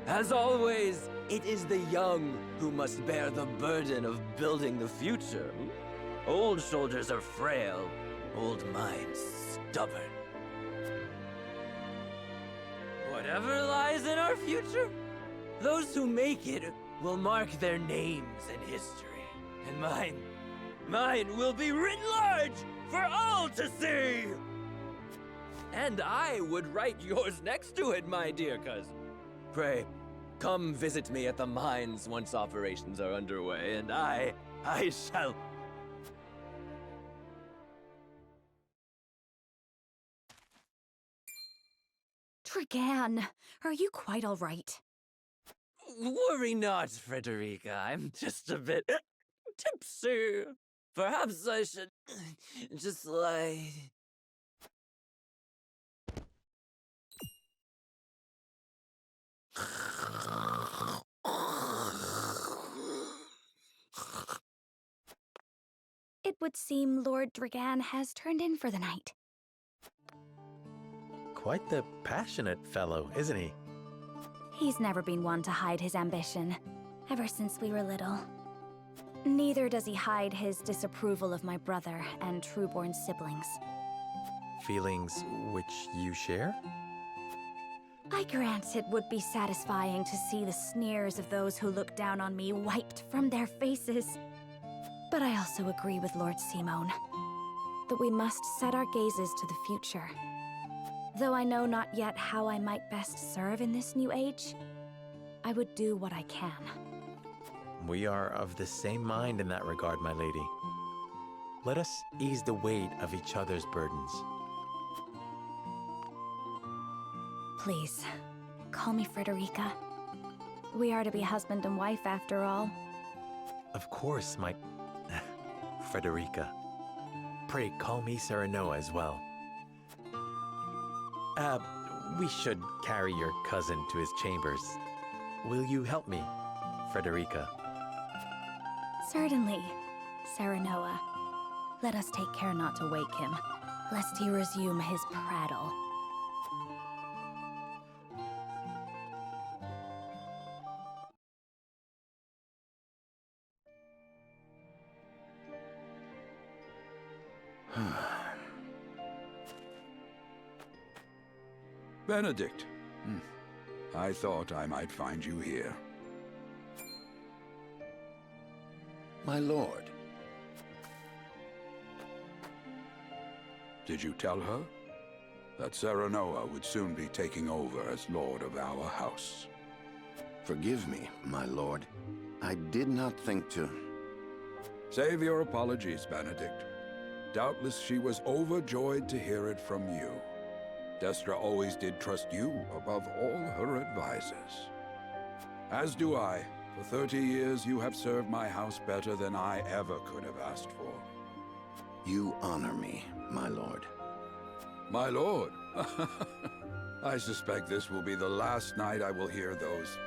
As always, it is the young who must bear the burden of building the future. Old shoulders are frail, old minds stubborn. Whatever lies in our future, those who make it will mark their names in history. And mine will be written large for all to see! And I would write yours next to it, my dear cousin. Pray, come visit me at the mines once operations are underway, and I shall... Dragan, are you quite all right? Worry not, Frederica. I'm just a bit tipsy. Perhaps I should just lie. It would seem Lord Dragan has turned in for the night. Quite the passionate fellow, isn't he? He's never been one to hide his ambition, ever since we were little. Neither does he hide his disapproval of my brother and Trueborn siblings. Feelings which you share? I grant it would be satisfying to see the sneers of those who look down on me wiped from their faces. But I also agree with Lord Simone that we must set our gazes to the future. Though I know not yet how I might best serve in this new age, I would do what I can. We are of the same mind in that regard, my lady. Let us ease the weight of each other's burdens. Please, call me Frederica. We are to be husband and wife after all. Of course, my... Frederica. Pray call me Serenoa as well. We should carry your cousin to his chambers. Will you help me, Frederica? Certainly, Serenoa. Let us take care not to wake him, lest he resume his prattle. Benedict. I thought I might find you here. My lord. Did you tell her that Serenoa would soon be taking over as lord of our house? Forgive me, my lord. I did not think to... Save your apologies, Benedict. Doubtless she was overjoyed to hear it from you. Destra always did trust you above all her advisors. As do I. For 30 years you have served my house better than I ever could have asked for. You honor me, my lord. My lord? I suspect this will be the last night I will hear those.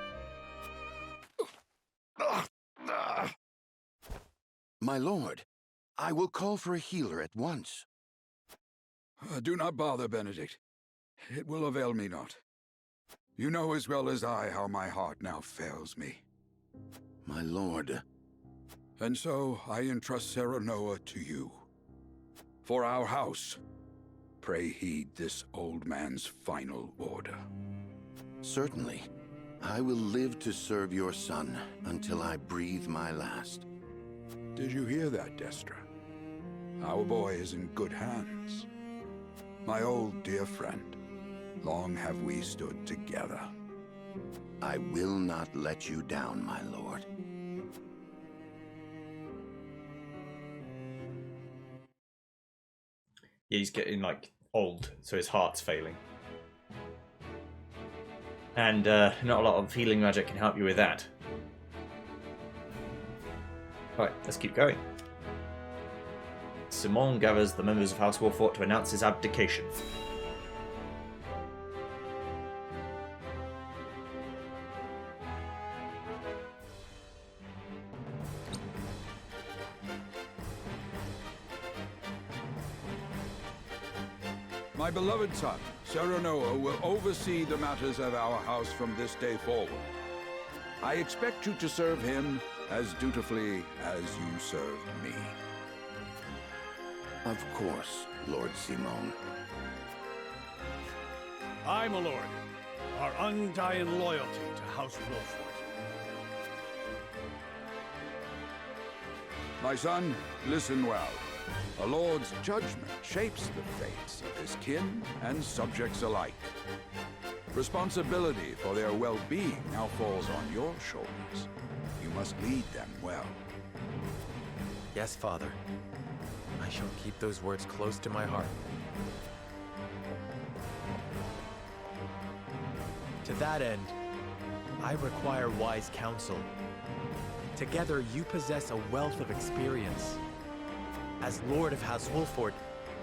My lord, I will call for a healer at once. Do not bother, Benedict. It will avail me not. You know as well as I how my heart now fails me. My lord. And so I entrust Serenoa to you. For our house, pray heed this old man's final order. Certainly. I will live to serve your son until I breathe my last. Did you hear that, Destra? Our boy is in good hands. My old dear friend, long have we stood together. I will not let you down, my lord. Yeah, he's getting, like, old, so his heart's failing. And not a lot of healing magic can help you with that. Right, let's keep going. Simon gathers the members of House Wolfort to announce his abdication. My beloved son, Serenoa, will oversee the matters of our house from this day forward. I expect you to serve him as dutifully as you served me. Of course, Lord Simone. I, my lord, our undying loyalty to House Wolfort. My son, listen well. A lord's judgment shapes the fates of his kin and subjects alike. Responsibility for their well-being now falls on your shoulders. You must lead them well. Yes, Father. I shall keep those words close to my heart. To that end, I require wise counsel. Together, you possess a wealth of experience. As Lord of House Wolfort,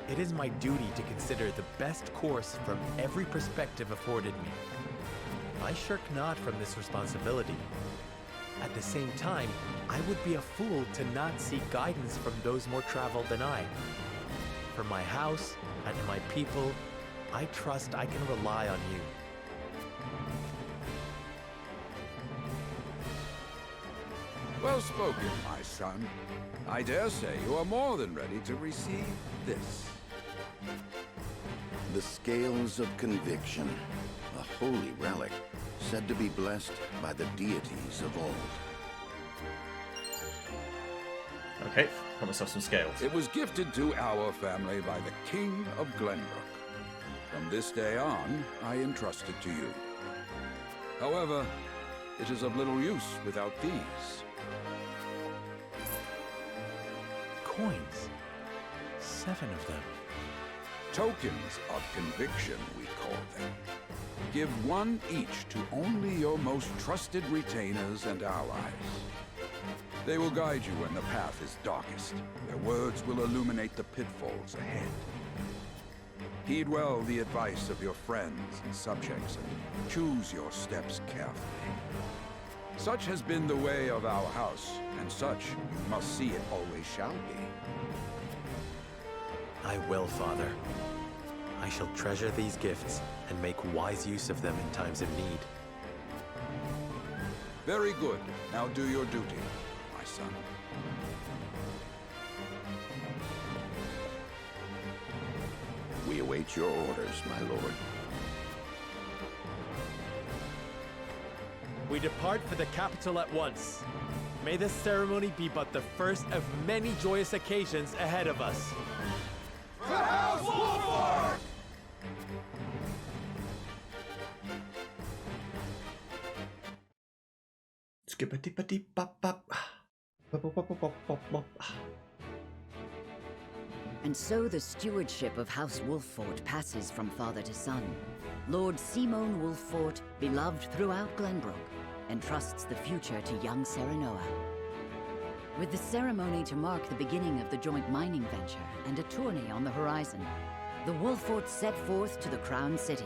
it is my duty to consider the best course from every perspective afforded me. I shirk not from this responsibility. At the same time, I would be a fool to not seek guidance from those more traveled than I. For my house and my people, I trust I can rely on you. Well spoken, my son. I dare say you are more than ready to receive this. The scales of conviction a holy relic said to be blessed by the deities of old. Okay, got myself some scales. It was gifted to our family by the King of Glenbrook. From this day on, I entrust it to you. However, it is of little use without these. Coins. 7 of them. Tokens of conviction, we call them. Give one each to only your most trusted retainers and allies. They will guide you when the path is darkest. Their words will illuminate the pitfalls ahead. Heed well the advice of your friends and subjects, and choose your steps carefully. Such has been the way of our house, and such you must see it always shall be. I will, Father. I shall treasure these gifts and make wise use of them in times of need. Very good. Now do your duty, my son. We await your orders, my lord. We depart for the capital at once. May this ceremony be but the first of many joyous occasions ahead of us. For House Wolford! And so the stewardship of House Wolffort passes from father to son. Lord Simon Wolffort, beloved throughout Glenbrook, entrusts the future to young Serenoa. With the ceremony to mark the beginning of the joint mining venture and a tourney on the horizon, the Wolfforts set forth to the Crown City.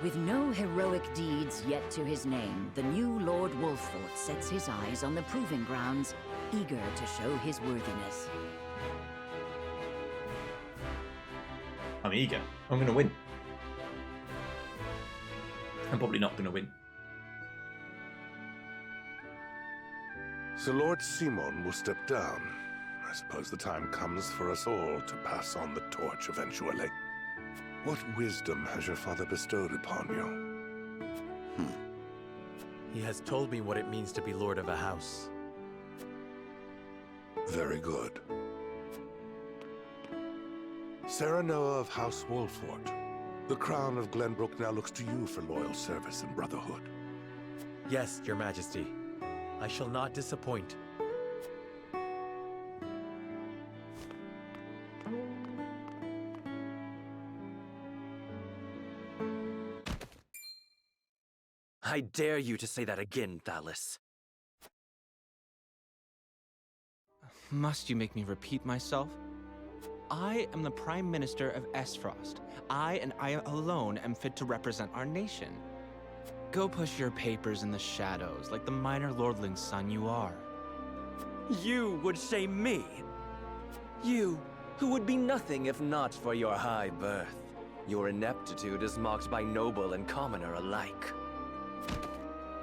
With no heroic deeds yet to his name, the new Lord Wolffort sets his eyes on the proving grounds, eager to show his worthiness. I'm eager. I'm going to win. I'm probably not going to win. So Lord Simon will step down. I suppose the time comes for us all to pass on the torch eventually. What wisdom has your father bestowed upon you? He has told me what it means to be lord of a house. Very good. Serenoa of House Wolffort, the crown of Glenbrook now looks to you for loyal service and brotherhood. Yes, Your Majesty. I shall not disappoint. I dare you to say that again, Thalys. Must you make me repeat myself? I am the Prime Minister of Esfrost. I and I alone am fit to represent our nation. Go push your papers in the shadows like the minor lordling's son you are. You would shame me? You, who would be nothing if not for your high birth. Your ineptitude is mocked by noble and commoner alike.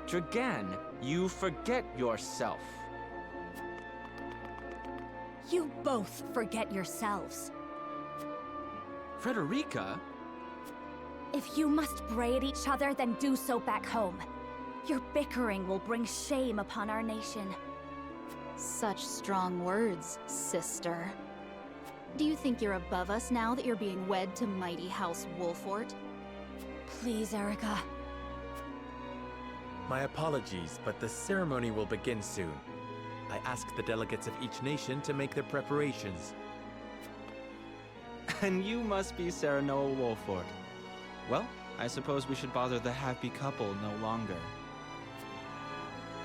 Dragan, you forget yourself. You both forget yourselves. Frederica? If you must bray at each other, then do so back home. Your bickering will bring shame upon our nation. Such strong words, sister. Do you think you're above us now that you're being wed to mighty House Wolffort? Please, Erica. My apologies, but the ceremony will begin soon. I ask the delegates of each nation to make their preparations. And you must be Serenoa Wolffort. Well, I suppose we should bother the happy couple no longer.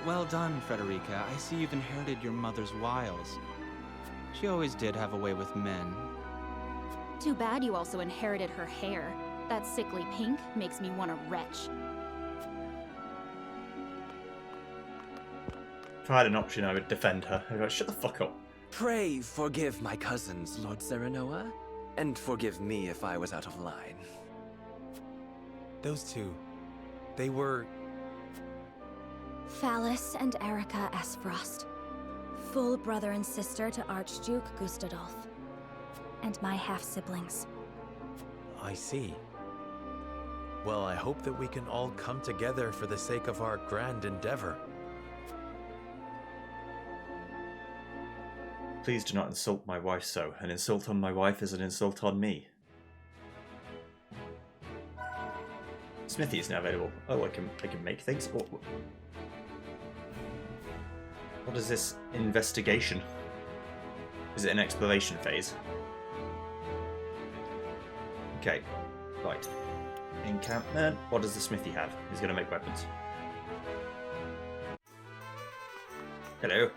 Well done, Frederica. I see you've inherited your mother's wiles. She always did have a way with men. Too bad you also inherited her hair. That sickly pink makes me want to retch. If I had an option, I would defend her. I'd go, shut the fuck up. Pray forgive my cousins, Lord Serenoa, and forgive me if I was out of line. Those two, they were... Thalys and Erica Esfrost. Full brother and sister to Archduke Gustadolf. and my half-siblings. I see. Well, I hope that we can all come together for the sake of our grand endeavor. Please do not insult my wife so. An insult on my wife is an insult on me. Smithy is now available. Oh, I can make things. Oh. What is this investigation? Is it an exploration phase? Okay, right. Encampment. What does the smithy have? He's going to make weapons. Hello.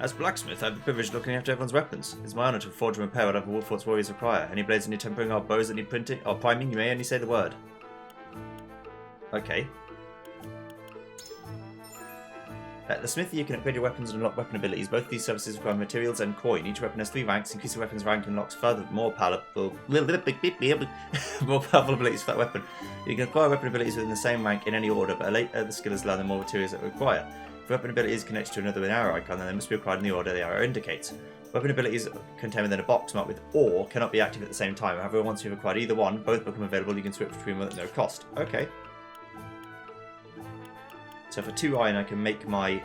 As blacksmith, I have the privilege of looking after everyone's weapons. It's my honour to forge and repair whatever Wolfort's warriors require. Any blades that need tempering or bows that need printing or priming, you may only say the word. Okay. At the smithy, you can upgrade your weapons and unlock weapon abilities. Both these services require materials and coin. Each weapon has 3 ranks. Increasing weapon's rank unlocks further more powerful abilities for that weapon. You can acquire weapon abilities within the same rank in any order, but later the skills allow the more materials that require. If weapon ability is connected to another with an arrow icon, then they must be acquired in the order the arrow indicates. Weapon abilities contained within a box marked with OR cannot be active at the same time. However, once you've acquired either one, both become available. You can switch between them at no cost. Okay. So for 2 iron, I can make my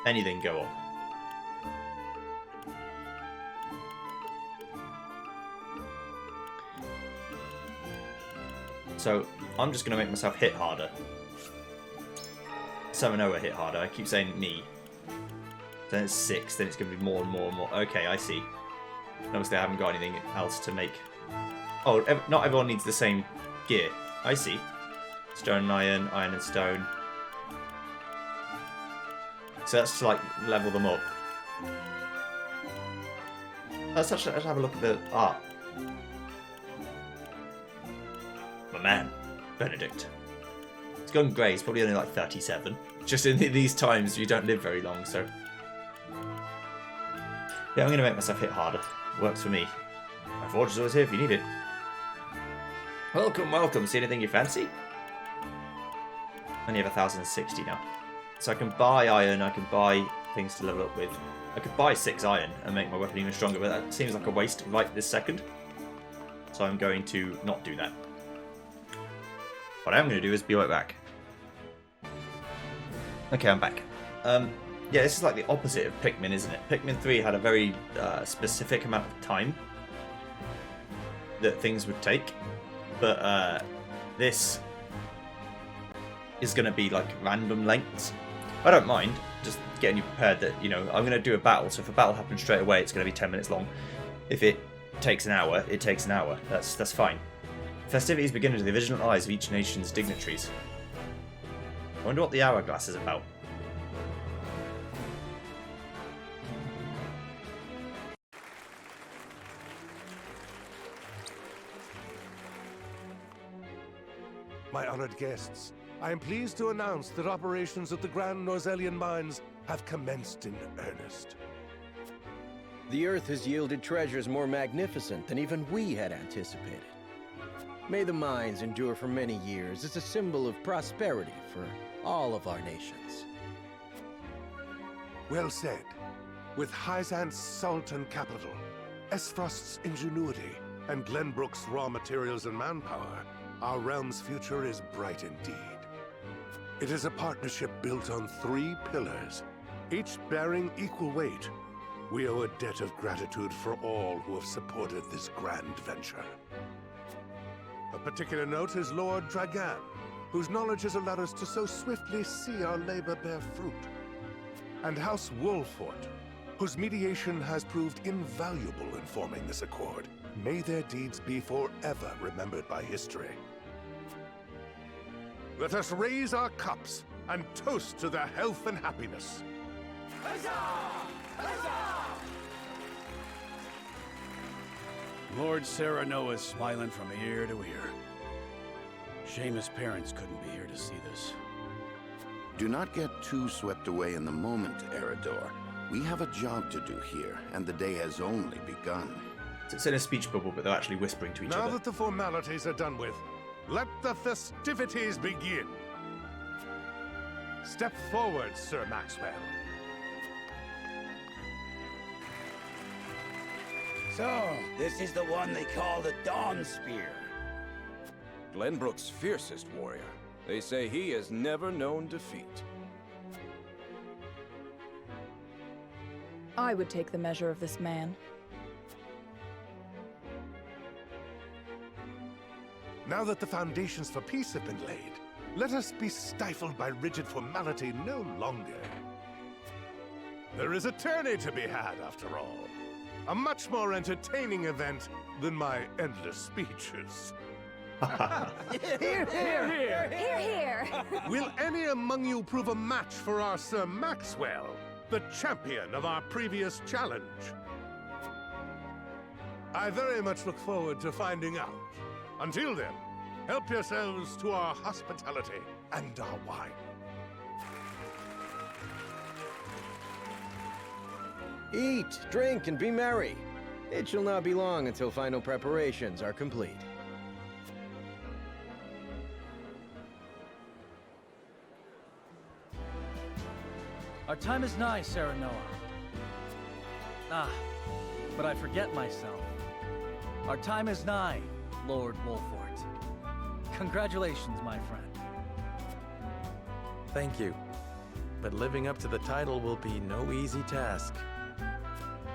anything go up. So I'm just going to make myself hit harder. 7-0 hit harder. I keep saying me. Then it's 6. Then it's going to be more and more and more. Okay, I see. Obviously, I haven't got anything else to make. Oh, not everyone needs the same gear. I see. Stone and iron, iron and stone. So that's to like level them up. Let's have a look at the art. My man, Benedict. It's gone grey. It's probably only like 37. Just in these times, you don't live very long, so. Yeah, I'm going to make myself hit harder. Works for me. My forge is always here if you need it. Welcome, welcome. See anything you fancy? Only have 1,060 now. So I can buy iron, I can buy things to level up with. I could buy 6 iron and make my weapon even stronger, but that seems like a waste right this second. So I'm going to not do that. What I'm going to do is be right back. Okay, I'm back. Yeah, this is like the opposite of Pikmin, isn't it? Pikmin 3 had a very specific amount of time that things would take. But this is going to be like random lengths. I don't mind, just getting you prepared that, you know, I'm going to do a battle, so if a battle happens straight away, it's going to be 10 minutes long. If it takes an hour, it takes an hour. That's fine. Festivities begin under the vigilant eyes of each nation's dignitaries. I wonder what the hourglass is about. My honored guests, I am pleased to announce that operations at the Grand Norzelian mines have commenced in earnest. The Earth has yielded treasures more magnificent than even we had anticipated. May the mines endure for many years as a symbol of prosperity for all of our nations. Well said. With Hyzant's salt and capital, Esfrost's ingenuity, and Glenbrook's raw materials and manpower, our realm's future is bright indeed. It is a partnership built on 3 pillars, each bearing equal weight. We owe a debt of gratitude for all who have supported this grand venture. A particular note is Lord Dragan, whose knowledge has allowed us to so swiftly see our labor bear fruit. And House Wolfort, whose mediation has proved invaluable in forming this accord. May their deeds be forever remembered by history. Let us raise our cups and toast to their health and happiness. Huzzah! Huzzah! Lord Serenoa is smiling from ear to ear. Shame his parents couldn't be here to see this. Do not get too swept away in the moment, Eredor. We have a job to do here, and the day has only begun. It's in a speech bubble, but they're actually whispering to each other. Now that the formalities are done with, let the festivities begin. Step forward, Sir Maxwell. So, this is the one they call the Dawn Spear. Glenbrook's fiercest warrior. They say he has never known defeat. I would take the measure of this man. Now that the foundations for peace have been laid, let us be stifled by rigid formality no longer. There is a tourney to be had, after all. A much more entertaining event than my endless speeches. Hear, hear! Hear, hear! Will any among you prove a match for our Sir Maxwell, the champion of our previous challenge? I very much look forward to finding out. Until then, help yourselves to our hospitality and our wine. Eat, drink, and be merry. It shall not be long until final preparations are complete. Our time is nigh, Sarah Noah. Ah, but I forget myself. Our time is nigh, Lord Wolfort. Congratulations, my friend. Thank you. But living up to the title will be no easy task.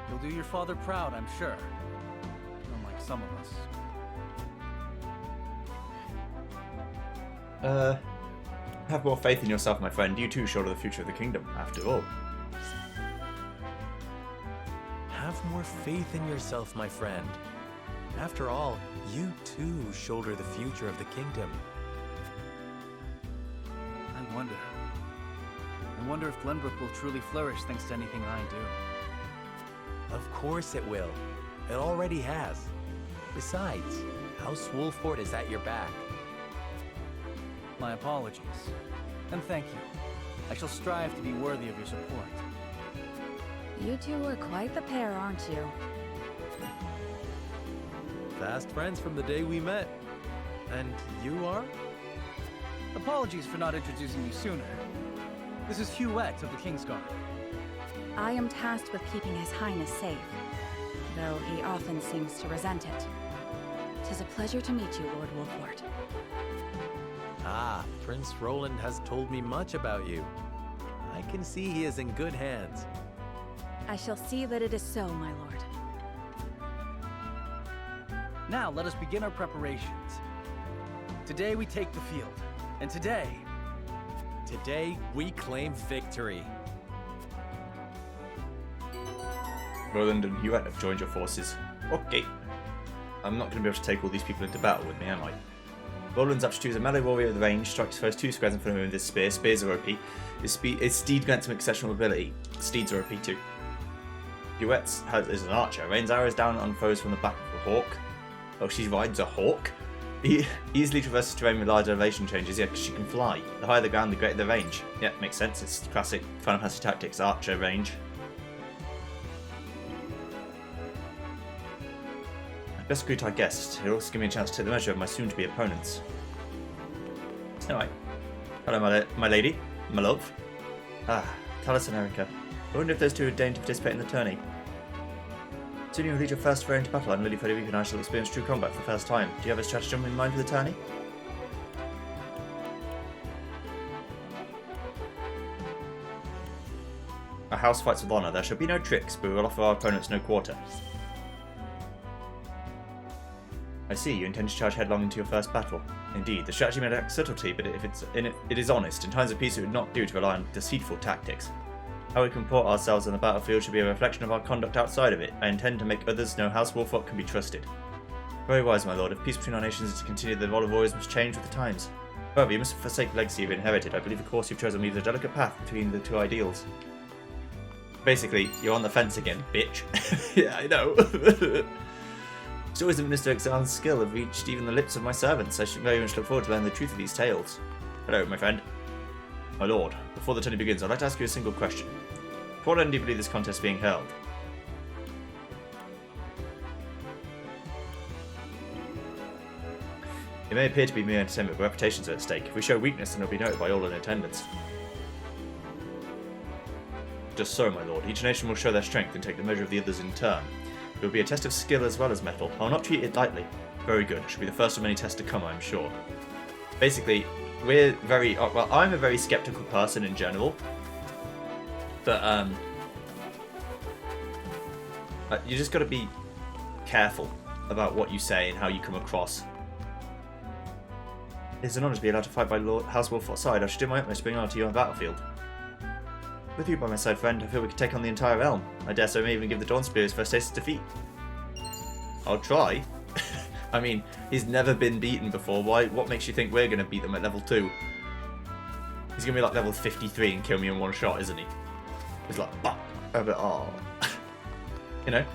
You'll do your father proud, I'm sure. Unlike some of us. Have more faith in yourself, my friend. You too shoulder the future of the kingdom, after all. Have more faith in yourself, my friend. After all, you too shoulder the future of the kingdom. I wonder if Glenbrook will truly flourish thanks to anything I do. Of course it will. It already has. Besides, House Wolfort is at your back. My apologies. And thank you. I shall strive to be worthy of your support. You two are quite the pair, aren't you? Fast friends from the day we met. And you are? Apologies for not introducing you sooner. This is Huette of the Kingsguard. I am tasked with keeping His Highness safe, though he often seems to resent it. 'Tis a pleasure to meet you, Lord Wolfort. Ah, Prince Roland has told me much about you. I can see he is in good hands. I shall see that it is so, my lord. Now let us begin our preparations. Today we take the field, and today we claim victory. Roland and Huette have joined your forces. Okay. I'm not going to be able to take all these people into battle with me, am I? Roland's up to choose a melee warrior at the range, strikes first 2 squares in front of him with his spear. Spears are OP. His steed grants him exceptional ability. Steeds are OP too. Huette is an archer. Rains arrows down on foes from the back of a hawk. Oh, she rides a hawk? He easily traverses terrain with large elevation changes, yeah, because she can fly. The higher the ground, the greater the range. Yeah, makes sense. It's classic Final Fantasy Tactics archer range. I'd best greet our guest. It'll also give me a chance to take the measure of my soon-to-be opponents. Alright. Hello, my lady. My love. Ah, Talis and Erica. I wonder if those two are deigned to participate in the tourney. Soon you'll lead your first foray into battle, and Lily, Frederica and I shall experience true combat for the first time. Do you have a stratagem in mind for the tourney? Our house fights with honour. There shall be no tricks, but we will offer our opponents no quarter. I see, you intend to charge headlong into your first battle. Indeed, the strategy may lack subtlety, but if it is honest. In times of peace it would not do to rely on deceitful tactics. How we comport ourselves on the battlefield should be a reflection of our conduct outside of it. I intend to make others know House Wolfort can be trusted. Very wise, my lord. If peace between our nations is to continue, the role of warriors must change with the times. However, you must forsake the legacy you've inherited. I believe the course you've chosen leaves a delicate path between the two ideals. Basically, you're on the fence again, bitch. Yeah, I know. Stories of Minister Exil's skill have reached even the lips of my servants. I should very much look forward to learning the truth of these tales. Hello, my friend. My lord, before the tourney begins, I'd like to ask you a single question. For when do you believe this contest is being held? It may appear to be mere entertainment, but reputations are at stake. If we show weakness, then it'll be noted by all in attendance. Just so, my lord. Each nation will show their strength and take the measure of the others in turn. It will be a test of skill as well as mettle. I'll not treat it lightly. Very good. It should be the first of many tests to come, I'm sure. Basically, we're very... well, I'm a very skeptical person in general. But, you just got to be careful about what you say and how you come across. It's an honour to be allowed to fight by House Wolford's side. I should do my utmost to bring honour to you on the battlefield. With you by my side, friend, I feel we could take on the entire realm. I dare say I may even give the Dawn Spear his first taste of defeat. I'll try. I mean, he's never been beaten before. What makes you think we're going to beat them at level 2? He's going to be like level 53 and kill me in one shot, isn't he? He's like, bah! Oh. You know?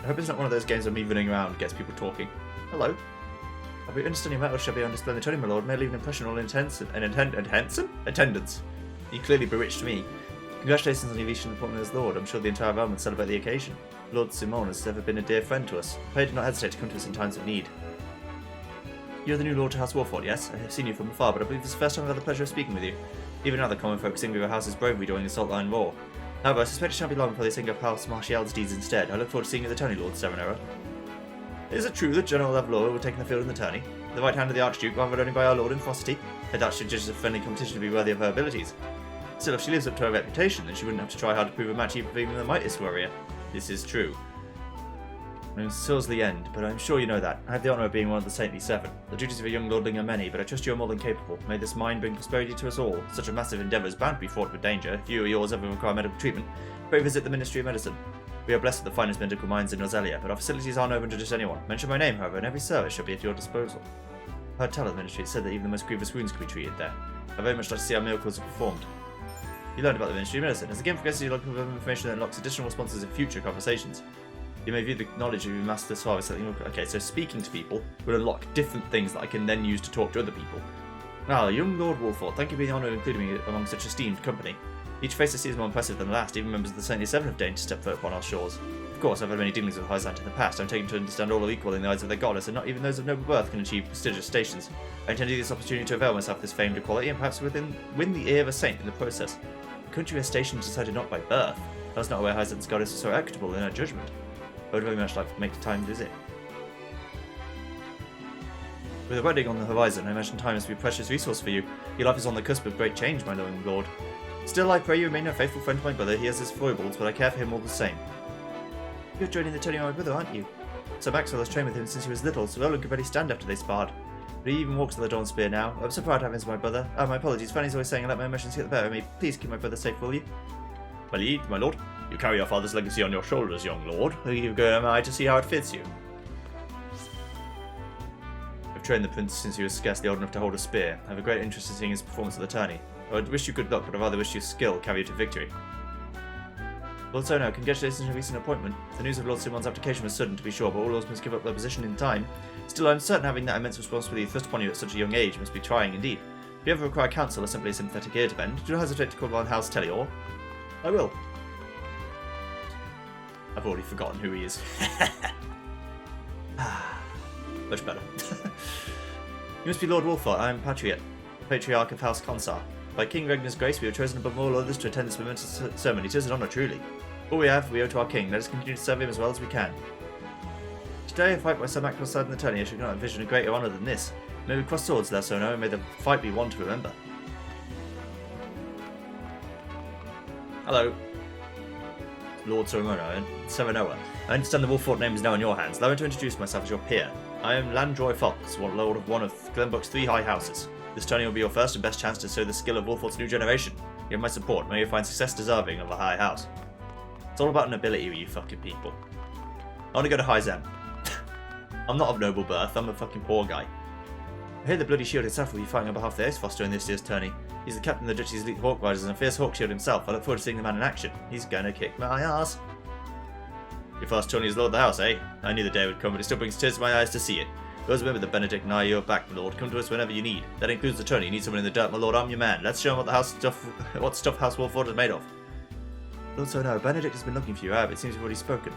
I hope it's not one of those games where me running around gets people talking. Hello. I'll be interested in your mettle shall be on display in the Tourney, my lord. May leave an impression on attendance. You clearly bewitched me. Congratulations on your recent appointment as Lord. I'm sure the entire realm would celebrate the occasion. Lord Simon has ever been a dear friend to us. Pray do not hesitate to come to us in times of need. You're the new Lord to House Wolford, yes? I have seen you from afar, but I believe this is the first time I've had the pleasure of speaking with you. Even now the common folk sing of your house's bravery during the Salt Line War. However, I suspect it shan't be long before they sing of House Martial's deeds instead. I look forward to seeing you at the Tourney, Lord Serenera. Is it true that General Levalor will take the field in the tourney? The right hand of the Archduke, rather only by our Lord in Frosty? The Archduke judges a friendly competition to be worthy of her abilities. Still, if she lives up to her reputation, then she wouldn't have to try hard to prove a match even the mightiest warrior. This is true. And so's the end, but I'm sure you know that. I have the honour of being one of the Saintly Seven. The duties of a young lordling are many, but I trust you are more than capable. May this mind bring prosperity to us all. Such a massive endeavour is bound to be fraught with danger. If you or yours ever require medical treatment, pray visit the Ministry of Medicine. We are blessed with the finest medical minds in Norzelia, but our facilities aren't open to just anyone. Mention my name, however, and every service shall be at your disposal. I heard tell of the Ministry, it said that even the most grievous wounds can be treated there. I very much like to see how miracles are performed. You learned about the Ministry of Medicine. As the game progresses, you look for information that unlocks additional responses in future conversations. You may view the knowledge of your master as far as something. Okay, so speaking to people will unlock different things that I can then use to talk to other people. Now, young Lord Wolford, thank you for the honour of including me among such esteemed company. Each face I see is more impressive than the last. Even members of the Saintly Seven have deigned to step foot upon our shores. Of course, I've had many dealings with Hyzant in the past. I'm taken to understand all are equal in the eyes of their goddess, and not even those of noble birth can achieve prestigious stations. I intend to use this opportunity to avail myself of this famed equality, and perhaps win the ear of a saint in the process. A country or station decided not by birth. I was not aware Hyzant's goddess was so equitable in her judgment. I would very much like to make a time visit. With a wedding on the horizon, I imagine time must be a precious resource for you. Your life is on the cusp of great change, my loving lord. Still, I pray you remain a faithful friend to my brother. He has his foibles, but I care for him all the same. You're joining the Tourney with my brother, aren't you? Sir Maxwell has trained with him since he was little, so Roland could barely stand after they sparred. But he even walks with the Dawn Spear now. I'm so proud to have him as my brother. My apologies, Fanny's always saying I let my emotions get the better of me. Please keep my brother safe, will you? Well, indeed, my lord. You carry your father's legacy on your shoulders, young lord. Are you going am I to see how it fits you? I've trained the prince since he was scarcely old enough to hold a spear. I have a great interest in seeing his performance at the tourney. I would wish you good luck, but I'd rather wish your skill carry you to victory. Lord Sono, congratulations on your recent appointment. The news of Lord Simon's application was sudden, to be sure, but all lords must give up their position in time. Still, I'm certain having that immense responsibility thrust upon you at such a young age must be trying indeed. If you ever require counsel or simply a sympathetic ear to bend, do not hesitate to call on House Tellior. I will. I've already forgotten who he is. Much better. You must be Lord Wolford. I am Patriot, Patriarch of House Consar. By King Regnar's grace, we are chosen above all others to attend this momentous ceremony. It is an honour, truly. All we have, we owe to our king. Let us continue to serve him as well as we can. Today, I fight by Sir Maxwell's side in the tourney. I should not envision a greater honour than this. May we cross swords there, Sono, and may the fight be one to remember. Hello. Lord Serenera. I understand the Wolford name is now in your hands. Allow me to introduce myself as your peer. I am Landroy Fox, Lord of one of Glenbrook's 3 high houses. This tourney will be your first and best chance to show the skill of Wolford's new generation. You have my support. May you find success deserving of a high house. It's all about nobility, you fucking people. I want to go to Hyzant. I'm not of noble birth. I'm a fucking poor guy. I hear the Bloody Shield itself will be fighting on behalf of the Ace Foster in this year's tourney. He's the captain of the Duchy's elite Hawk Riders and a fierce Hawk Shield himself. I look forward to seeing the man in action. He's gonna kick my ass. Your first tourney as Lord of the House, eh? I knew the day would come, but it still brings tears to my eyes to see it. Always remember that Benedict and I are your back, my lord. Come to us whenever you need. That includes the tourney. You need someone in the dirt, my lord. I'm your man. Let's show him what stuff House Wolford is made of. Lord Sono, Benedict has been looking for you, but it seems you've already spoken.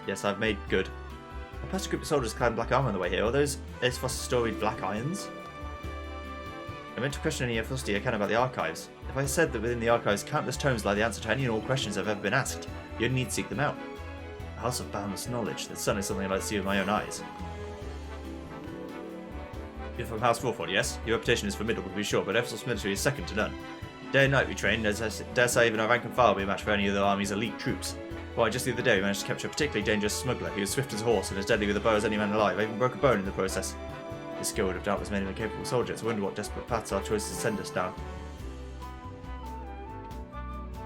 Yes, I've made good. I passed a group of soldiers clad in black armour on the way here. Are those Ace Foster storied black irons? I meant to question any authority I can about the archives. If I said that within the archives countless tomes lie the answer to any and all questions I've ever been asked, you only need to seek them out. A house of boundless knowledge. That's certainly something I'd like to see with my own eyes. You're from House Wolford, yes? Your reputation is formidable to be sure, but Ephesus military is second to none. Day and night we train, as I dare say even our rank and file will be a match for any of the army's elite troops. Why, just the other day we managed to capture a particularly dangerous smuggler. He was swift as a horse and as deadly with a bow as any man alive. I even broke a bone in the process. His skill would have doubtless made him a capable soldier. I wonder what desperate paths our choices send us down.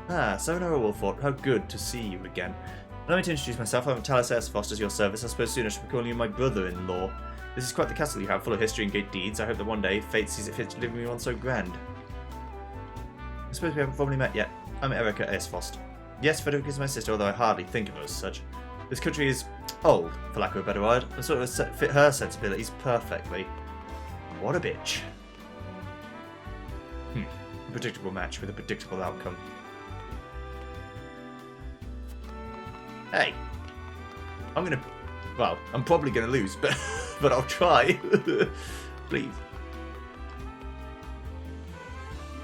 Ah, Sonora Wolfort, how good to see you again. Allow me to introduce myself. I'm Talis Airsoft as your service. I suppose soon I should be calling you my brother-in-law. This is quite the castle you have, full of history and great deeds. I hope that one day fate sees it fit to deliver me one so grand. I suppose we haven't formally met yet. I'm Erica Airsoft. Yes, Frederica is my sister, although I hardly think of her as such. This country is old, for lack of a better word, and sort of fit her sensibilities perfectly. What a bitch. A predictable match with a predictable outcome. Hey, I'm probably gonna lose, but I'll try. Please.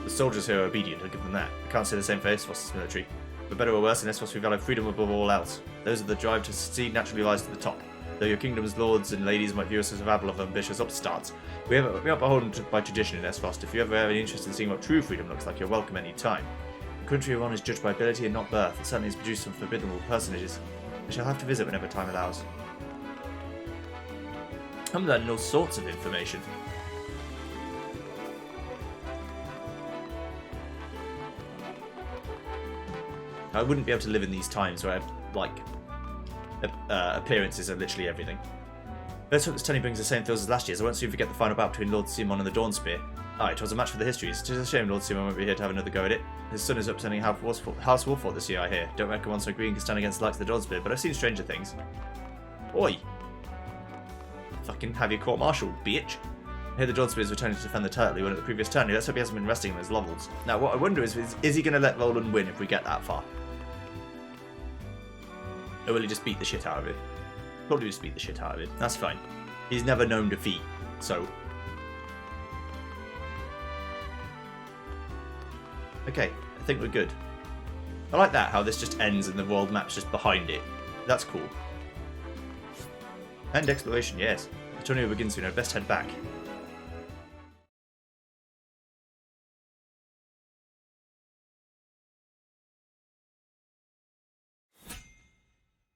The soldiers here are obedient, I'll give them that. I can't say the same for Esphos' military. But better or worse, in Esphos we value freedom above all else. Those of the drive to succeed naturally rise to the top. Though your kingdom's lords and ladies might view us as a rabble of ambitious upstarts, we are beholden by tradition in Esphos. If you ever have any interest in seeing what true freedom looks like, you're welcome any time. The country we're on is judged by ability and not birth. It certainly has produced some formidable personages. I shall have to visit whenever time allows. I'm learning all sorts of information. I wouldn't be able to live in these times where, appearances are literally everything. Let's hope this tourney brings the same thrills as last year's. I won't soon forget the final bout between Lord Simon and the Dawnspear. Aye, it was a match for the histories. It is a shame Lord Simon won't be here to have another go at it. His son is representing House Wolfort this year, I hear. Don't reckon one so green can stand against the likes of the Dawnspear, but I've seen stranger things. Oi! Fucking have your court-martialed, bitch. I hear the Dawnspear is returning to defend the turtle he won at the previous tourney. Let's hope he hasn't been resting on his laurels. Now, what I wonder is he going to let Roland win if we get that far? Or will he just beat the shit out of it? Probably just beat the shit out of it. That's fine. He's never known defeat, so... Okay, I think we're good. I like that, how this just ends and the world map's just behind it. That's cool. And exploration, yes. The tourney will begin soon, I'd best head back.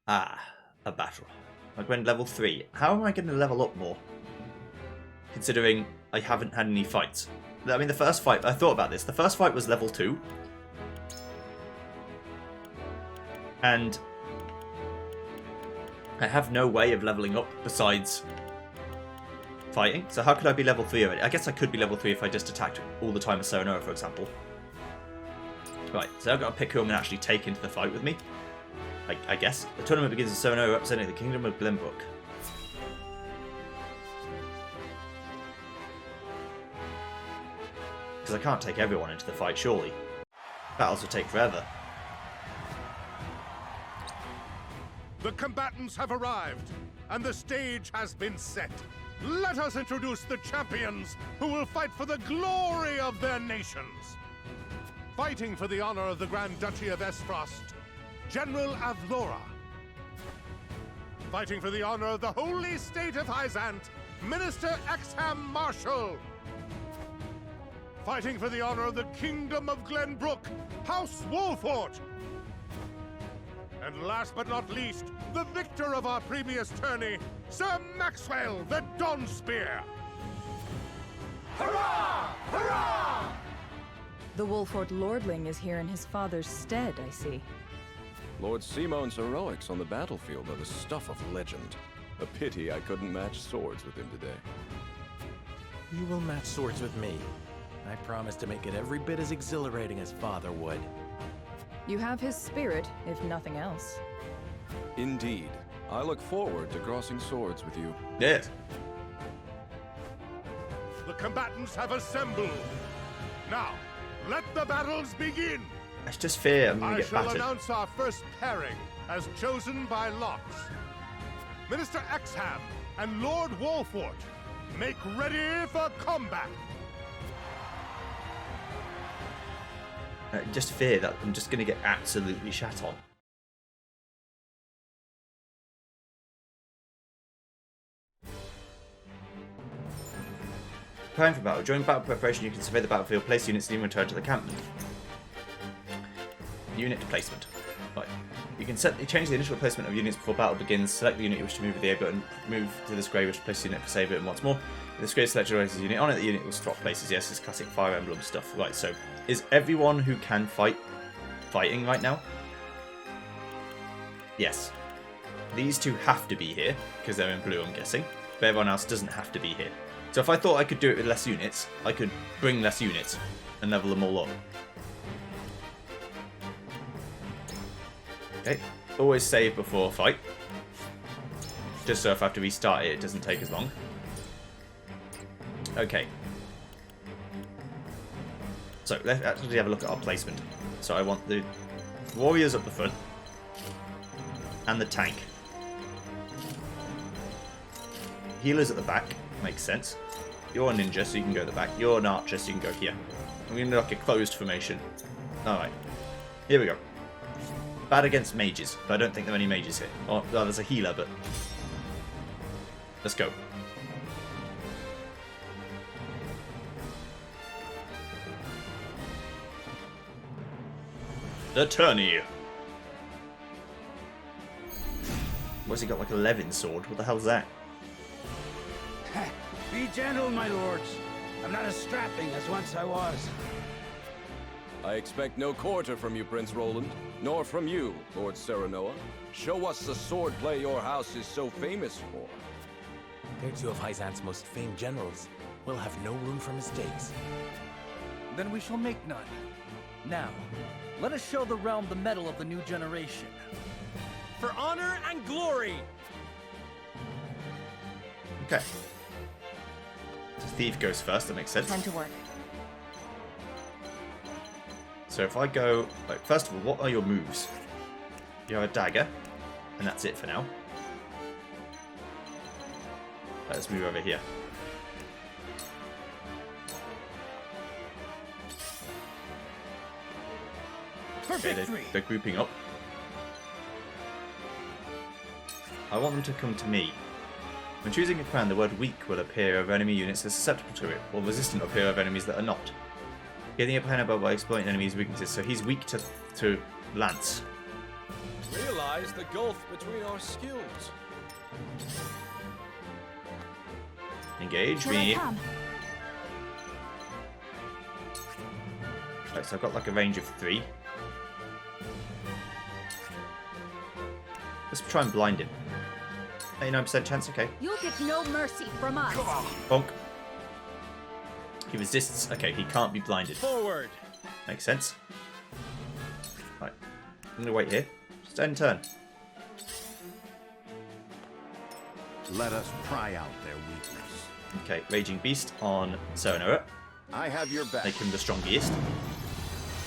Ah, a battle. I went level 3. How am I going to level up more? Considering I haven't had any fights. I mean, the first fight, I thought about this. The first fight was level 2. And I have no way of leveling up besides fighting. So how could I be level 3 already? I guess I could be level 3 if I just attacked all the time as Sonora, for example. Right, so I've got to pick who I'm going to actually take into the fight with me. I guess. The tournament begins with Sonora representing the Kingdom of Glenbrook. Because I can't take everyone into the fight, surely. Battles will take forever. The combatants have arrived, and the stage has been set. Let us introduce the champions who will fight for the glory of their nations. Fighting for the honor of the Grand Duchy of Esfrost, General Avlora. Fighting for the honor of the Holy State of Hyzant, Minister Exham Marshal. Fighting for the honor of the Kingdom of Glenbrook, House Wolfort. And last but not least, the victor of our previous tourney, Sir Maxwell the Dawnspear. Hurrah! Hurrah! The Wolfort Lordling is here in his father's stead, I see. Lord Simon's heroics on the battlefield are the stuff of legend. A pity I couldn't match swords with him today. You will match swords with me. I promise to make it every bit as exhilarating as Father would. You have his spirit, if nothing else. Indeed. I look forward to crossing swords with you. Yes. The combatants have assembled. Now, let the battles begin. It's just fear I'm going to get battered. I shall announce our first pairing, as chosen by lots. Minister Exham and Lord Wolfort, make ready for combat. Just fear that I'm just going to get absolutely shat on. Preparing for battle. During battle preparation, you can survey the battlefield, place units, and even return to the encampment. Unit placement. Right. You can change the initial placement of units before battle begins. Select the unit you wish to move with the A button. Move to the square, which place the unit for save it, and once more. If the square selected places unit on it, the unit will swap places. Yes, it's classic Fire Emblem stuff. Right, so is everyone who can fight fighting right now? Yes. These two have to be here, because they're in blue, I'm guessing. But everyone else doesn't have to be here. So if I thought I could do it with less units, I could bring less units and level them all up. Okay, always save before a fight. Just so if I have to restart it, it doesn't take as long. Okay. So let's actually have a look at our placement. So I want the warriors up the front and the tank. Healers at the back, makes sense. You're a ninja, so you can go at the back. You're an archer, so you can go here. I'm going to do like a closed formation. Alright. Here we go. Bad against mages, but I don't think there are any mages here. Oh, well, there's a healer, but... Let's go. The Tourney. What's he got, like a Levin sword? What the hell's that? Be gentle, my lords. I'm not as strapping as once I was. I expect no quarter from you, Prince Roland, nor from you, Lord Serenoa. Show us the swordplay your house is so famous for. They're two of Hyzan's most famed generals. We'll have no room for mistakes. Then we shall make none. Now, let us show the realm the mettle of the new generation. For honor and glory! Okay. So Thief goes first, that makes sense. Time to work. So if I go... Like, first of all, what are your moves? You have a dagger, and that's it for now. Let's move over here. For victory! They're grouping up. I want them to come to me. When choosing a command, the word weak will appear over enemy units that are susceptible to it, while resistant will appear over enemies that are not. Getting a plan about by exploiting enemies' weaknesses, so he's weak to lance. Realize the gulf between our skills. Engage me. Right, so I've got like a range of 3. Let's try and blind him. 89% chance, okay. You'll get no mercy from us. Bonk. He resists. Okay, he can't be blinded. Forward. Makes sense. Right. I'm gonna wait here. Just end turn. Let us pry out their weakness. Okay, Raging Beast on Serenoa. I have your back. Make him the strongest.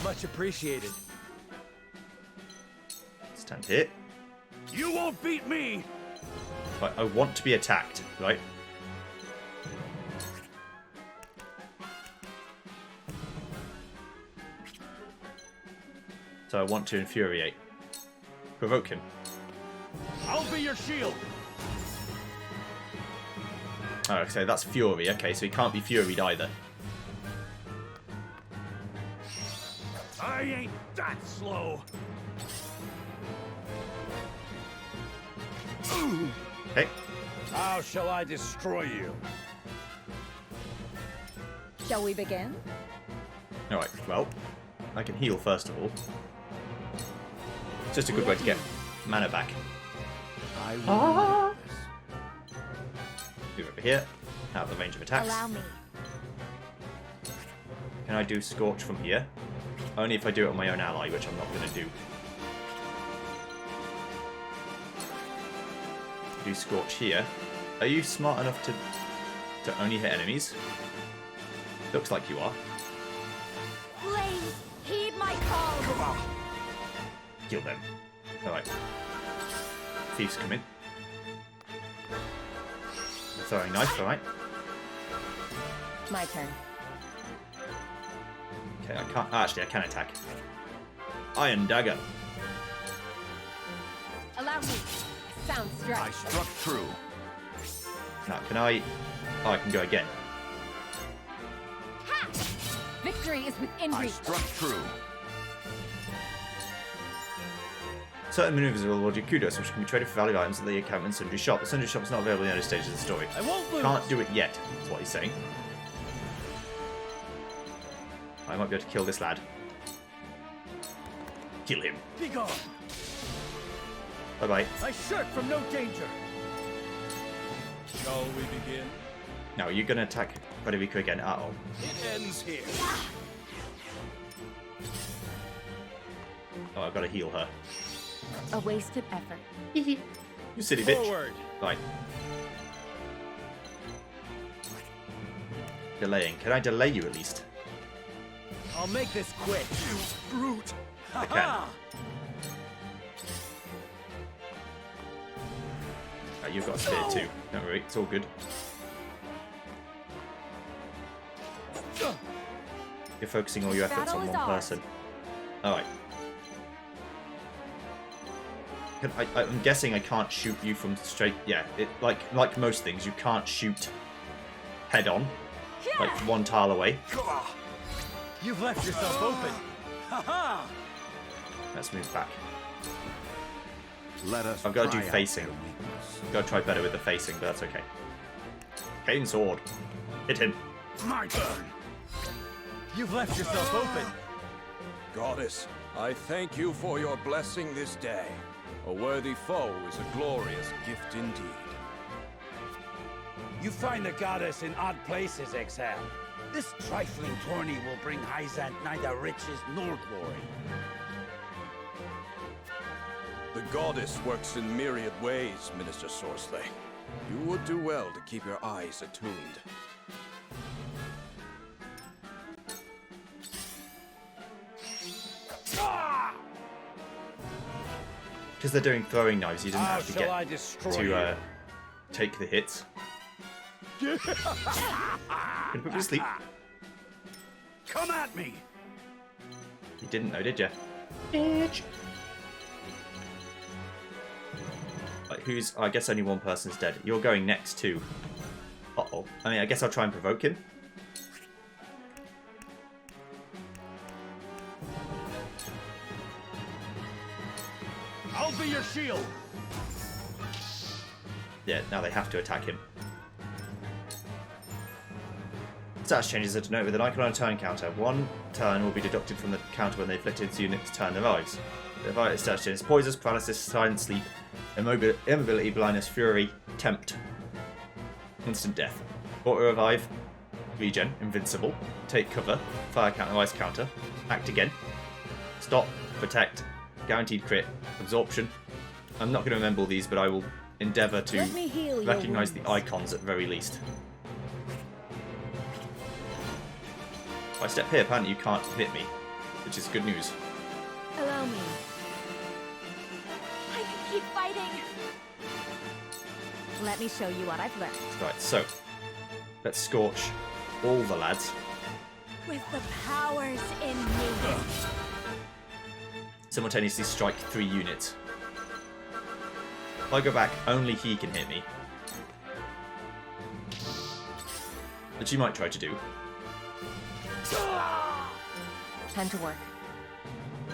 Much appreciated. Stand here. You won't beat me! Right, I want to be attacked, right? So I want to infuriate. Provoke him. I'll be your shield! Oh, so that's Fury. Okay, so he can't be Furied either. I ain't that slow! Okay. How shall I destroy you? Shall we begin? Alright, well, I can heal first of all. It's just a good way to get mana back. I will Move over here, out of the range of attacks. Allow me. Can I do Scorch from here? Only if I do it on my own ally, which I'm not going to do. Do Scorch here. Are you smart enough to only hit enemies? Looks like you are. Please, heed my call. Kill them. Alright. Thieves come in. Throwing knife, alright. My turn. Okay, I can't. Actually, I can attack. Iron Dagger. Allow me. Sound strike. I struck true. Now, can I... Oh, I can go again. Ha! Victory is within I reach. struck true. Certain maneuvers will reward you kudos, which can be traded for valued items at the account in Sundry Shop. The Sundry Shop is not available in the early stages of the story. I won't lose. Can't do it yet, is what he's saying. I might be able to kill this lad. Kill him. Be gone. Bye-bye. I shirk from no danger. Shall we begin? Now, you're going to attack Frederica again. Uh-oh. It ends here. Oh, I've got to heal her. A wasted effort. You silly bitch. Forward. Right. Delaying. Can I delay you at least? I'll make this quick. You brute. I can. Right, you've got a spear too. Don't worry, it's all good. You're focusing all your efforts on one person. Alright. I'm guessing I can't shoot you from straight... Yeah, like most things, you can't shoot head on. Like one tile away. You've left yourself open. Ha-ha! Let's move back. Let us I've got to do try out facing. their weakness. I've got to try better with the facing, but that's okay. Cane sword. Hit him. My turn. You've left yourself open. Goddess, I thank you for your blessing this day. A worthy foe is a glorious gift indeed. You find the goddess in odd places, Exhale. This trifling tourney will bring Hyzant neither riches nor glory. The goddess works in myriad ways, Minister Sorsley. You would do well to keep your eyes attuned. Because they're doing throwing knives, you didn't How have to shall I get destroy to you? take the hits. Can you put me to sleep? Come at me! You didn't know, did you? Bitch. Like, who's... I guess only one person's dead. You're going next too. Uh-oh. I mean, I guess I'll try and provoke him. I'll be your shield. Yeah, now they have to attack him. Status changes are denoted with an icon on a turn counter. One turn will be deducted from the counter when the afflicted unit's turn arrives. The vital status changes: poisonous, paralysis, silent sleep, immobility, blindness, fury, tempt, instant death, auto revive, regen, invincible, take cover, fire counter, ice counter, act again, stop, protect, guaranteed crit, absorption. I'm not going to remember all these, but I will endeavour to Let me heal your recognise the wounds. icons at very least. If I step here, apparently you can't hit me, which is good news. Allow me. I can keep fighting. Let me show you what I've learned. Right, so let's scorch all the lads. With the powers in me. Simultaneously strike 3 units. If I go back, only he can hit me. Which you might try to do. Time to work.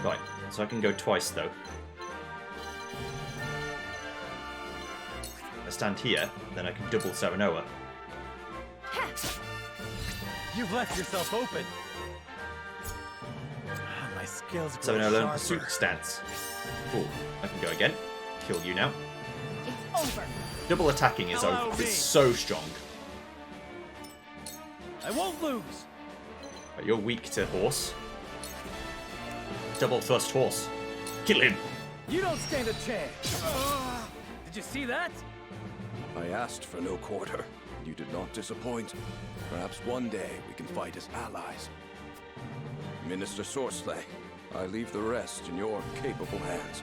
Right, so I can go twice though. I stand here, then I can double Serenoa. You've left yourself open. My skills grow Serenoa learn sharper. pursuit stance. Cool. I can go again. Kill you now. It's over. Double attacking is Hello, over. me. It's so strong. I won't lose. Right, you're weak to horse. Double thrust horse. Kill him. You don't stand a chance. Did you see that? I asked for no quarter. You did not disappoint. Perhaps one day we can fight as allies. Minister Sorsley, I leave the rest in your capable hands.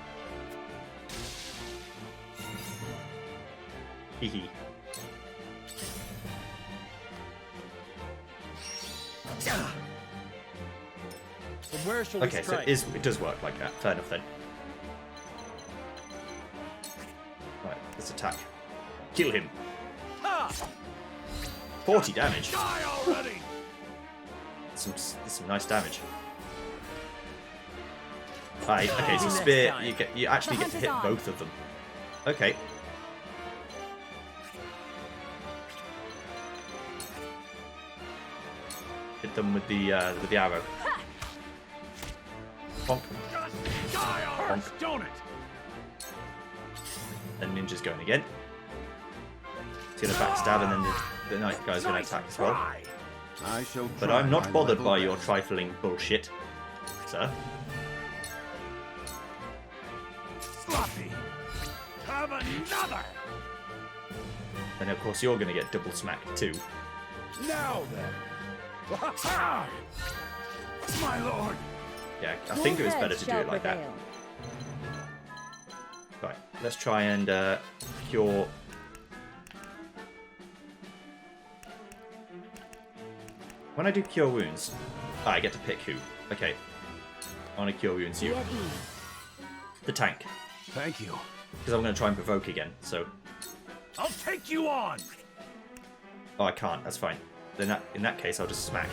Hehe. From where shall we Okay, so strike? it does work like that. Fair enough then. Right, let's attack. Kill him. 40 damage. Die already! That's some nice damage. Right, okay, so spear, you actually get to hit both of them. Okay. Hit them with the arrow. Bonk. Bonk. Don't it? And Ninja's going again. He's gonna backstab, and then the knight guy's gonna attack as well. But I'm not bothered by your trifling bullshit, sir. Sloppy. Have another. And of course you're gonna get double smacked too. Now then. My lord. Yeah, I think it was better to do it like that. Right, let's try and cure. When I do cure wounds, I get to pick who. Okay, I want to cure wounds you. The tank. Thank you. Because I'm going to try and provoke again, so. I'll take you on. Oh, I can't. That's fine. Then in that case, I'll just smack.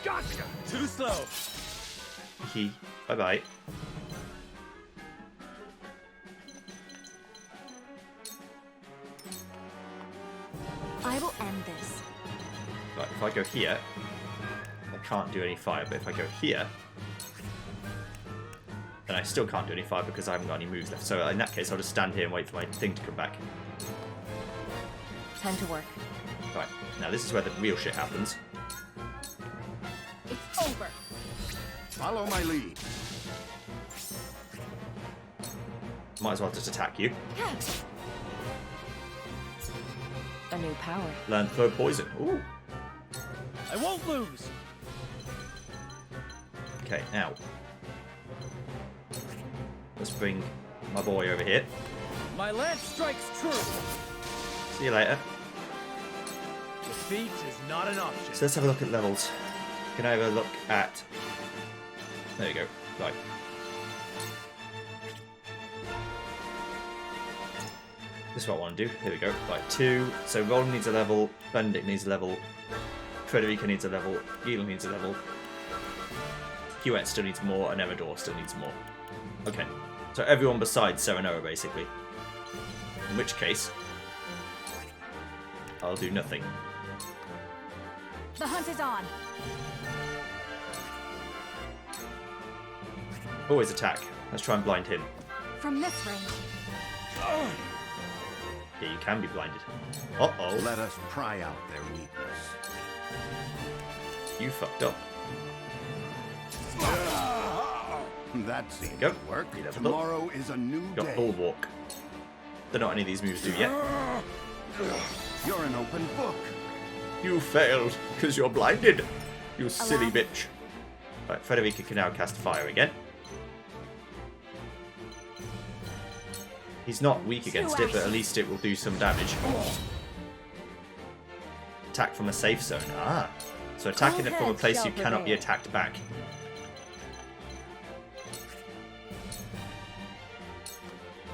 Gotcha. Too slow. Bye bye. I will end this. Right, if I go here, I can't do any fire. But if I go here, then I still can't do any fire because I haven't got any moves left. So in that case, I'll just stand here and wait for my thing to come back. Time to work. Right, now this is where the real shit happens. It's over. Follow my lead. Might as well just attack you. A new power. Learn throw poison. Ooh. I won't lose. Okay, now let's bring my boy over here. My lance strikes true. See you later. Defeat is not an option. So let's have a look at levels. Can I have a look at... There you go. Right. This is what I want to do. Here we go. Right, 2. So Roland needs a level, Benedict needs a level, Frederica needs a level, Gila needs a level, Huet still needs more, and Emador still needs more. Okay. So everyone besides Serenoa, basically. In which case, I'll do nothing. The hunt is on. Always attack. Let's try and blind him. From this range. Yeah, you can be blinded. Uh-oh. Let us pry out their weakness. You fucked up. That seems Go. to work. You leveled Tomorrow is a new Got day. Bulwark. Don't know what any of these moves do yet. You're an open book. You failed, because you're blinded. You silly bitch. Right, Frederica can now cast fire again. He's not weak against it, but at least it will do some damage. Attack from a safe zone. Ah. So attacking it from a place you cannot be attacked back.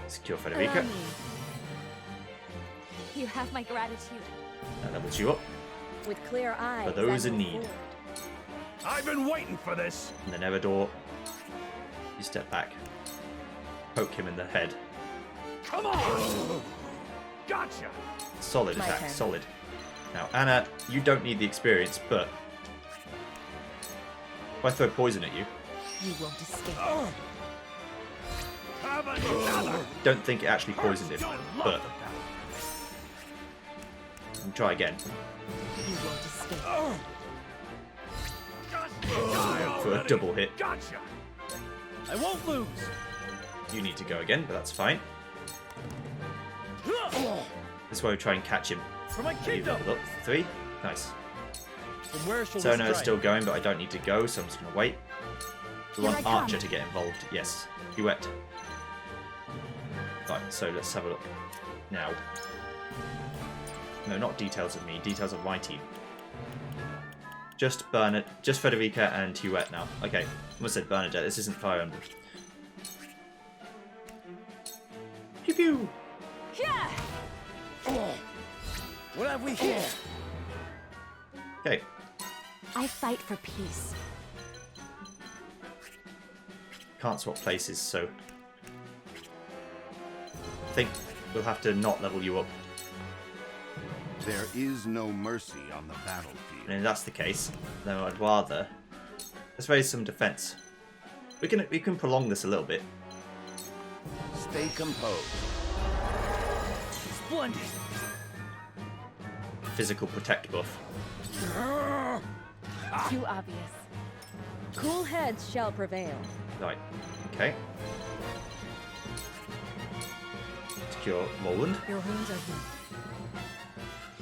Secure Frederica. You have my gratitude. That levels you up. With clear eyes. For those in need. I've been waiting for this. And then Everdor, you step back. Poke him in the head. Come on! Gotcha! Solid My attack, turn. solid. Now, Anna, you don't need the experience, but if I throw poison at you, You won't escape. Have another. don't think it actually poisoned him, but I'll try again. You won't escape. For a double hit. Gotcha! I won't lose. You need to go again, but that's fine. This is why we try and catch him. For my You kingdom. leveled up 3. Nice. From where shall So we no, strike? it's still going, but I don't need to go, so I'm just going to wait. We Here want I come. Archer to get involved. Yes. Huet. Right, so let's have a look. Now. No, not details of me. Details of my team. Just just Frederica and Huette now. Okay, I almost said Bernadette. This isn't Fire Emblem. Pew pew. Yeah. What have we here? Okay. I fight for peace. Can't swap places, so I think we'll have to not level you up. There is no mercy on the battlefield. And if that's the case, then I'd rather let's raise some defense. We can prolong this a little bit. Stay composed. Splendid. Physical protect buff. Too obvious. Cool heads shall prevail. Right. Okay. Secure Roland. Your wounds are healed.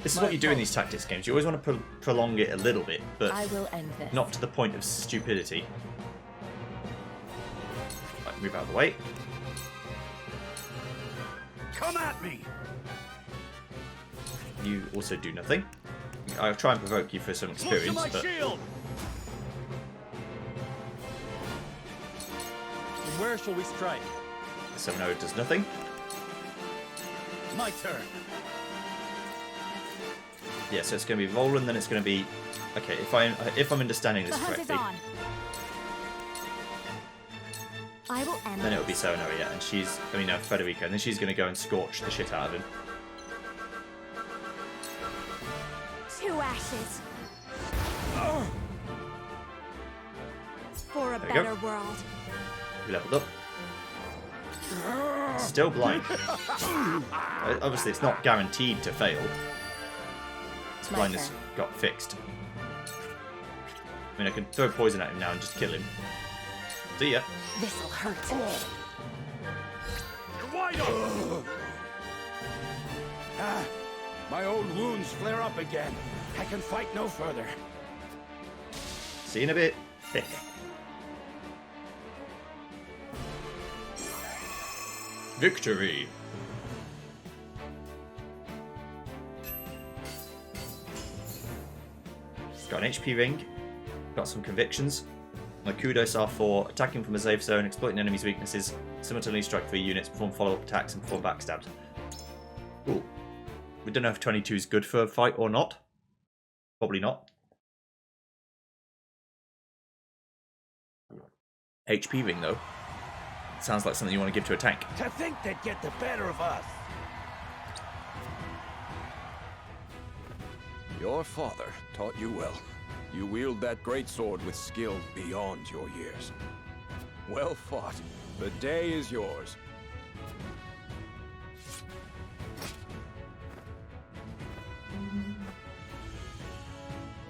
This is what you do in these tactics games. You always want to prolong it a little bit, but I will end this. not to the point of stupidity. Right, move out of the way. Come at me. You also do nothing. I'll try and provoke you for some experience, Look to my but shield. And where shall we strike? 7-0 does nothing. My turn. Yeah, so it's going to be Roland, then it's going to be... Okay, if I'm understanding this The hunt is correctly, on. I will end then it'll be this. 7-0, yeah, and she's... I mean, Frederica, and then she's going to go and scorch the shit out of him. 2 ashes. For a There we go. better world. We leveled up. Still blind. Obviously, it's not guaranteed to fail. His My blindness turn. got fixed. I mean, I can throw poison at him now and just kill him. See ya. This'll hurt. You're wide open. My old wounds flare up again. I can fight no further. See you in a bit. Victory. Got an HP ring. Got some convictions. My kudos are for attacking from a safe zone, exploiting enemies' weaknesses, simultaneously strike 3 units, perform follow-up attacks, and perform backstabs. Cool. We don't know if 22 is good for a fight or not. Probably not. HP ring, though. Sounds like something you want to give to a tank. To think they'd get the better of us. Your father taught you well. You wield that great sword with skill beyond your years. Well fought. The day is yours.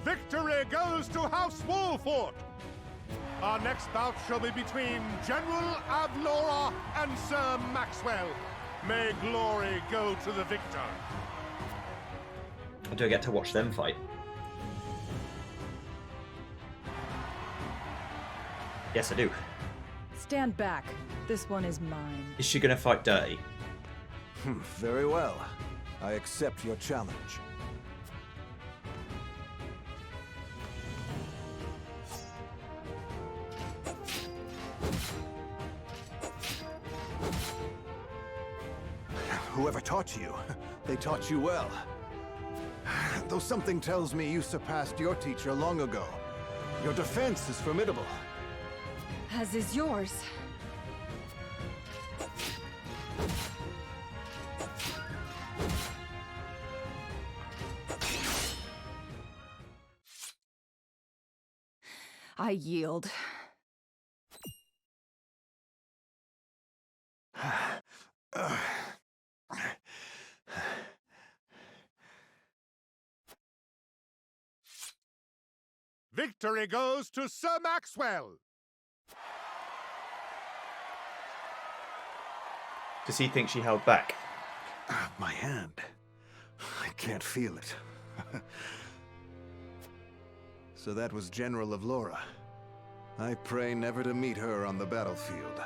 Victory goes to House Wolfort! Our next bout shall be between General Avlora and Sir Maxwell. May glory go to the victor. Do I get to watch them fight? Yes, I do. Stand back. This one is mine. Is she going to fight dirty? Very well. I accept your challenge. Whoever taught you, they taught you well. Though something tells me you surpassed your teacher long ago. Your defense is formidable. As is yours. I yield. Victory goes to Sir Maxwell. Does he think she held back? My hand. I can't feel it. So that was General of Laura. I pray never to meet her on the battlefield.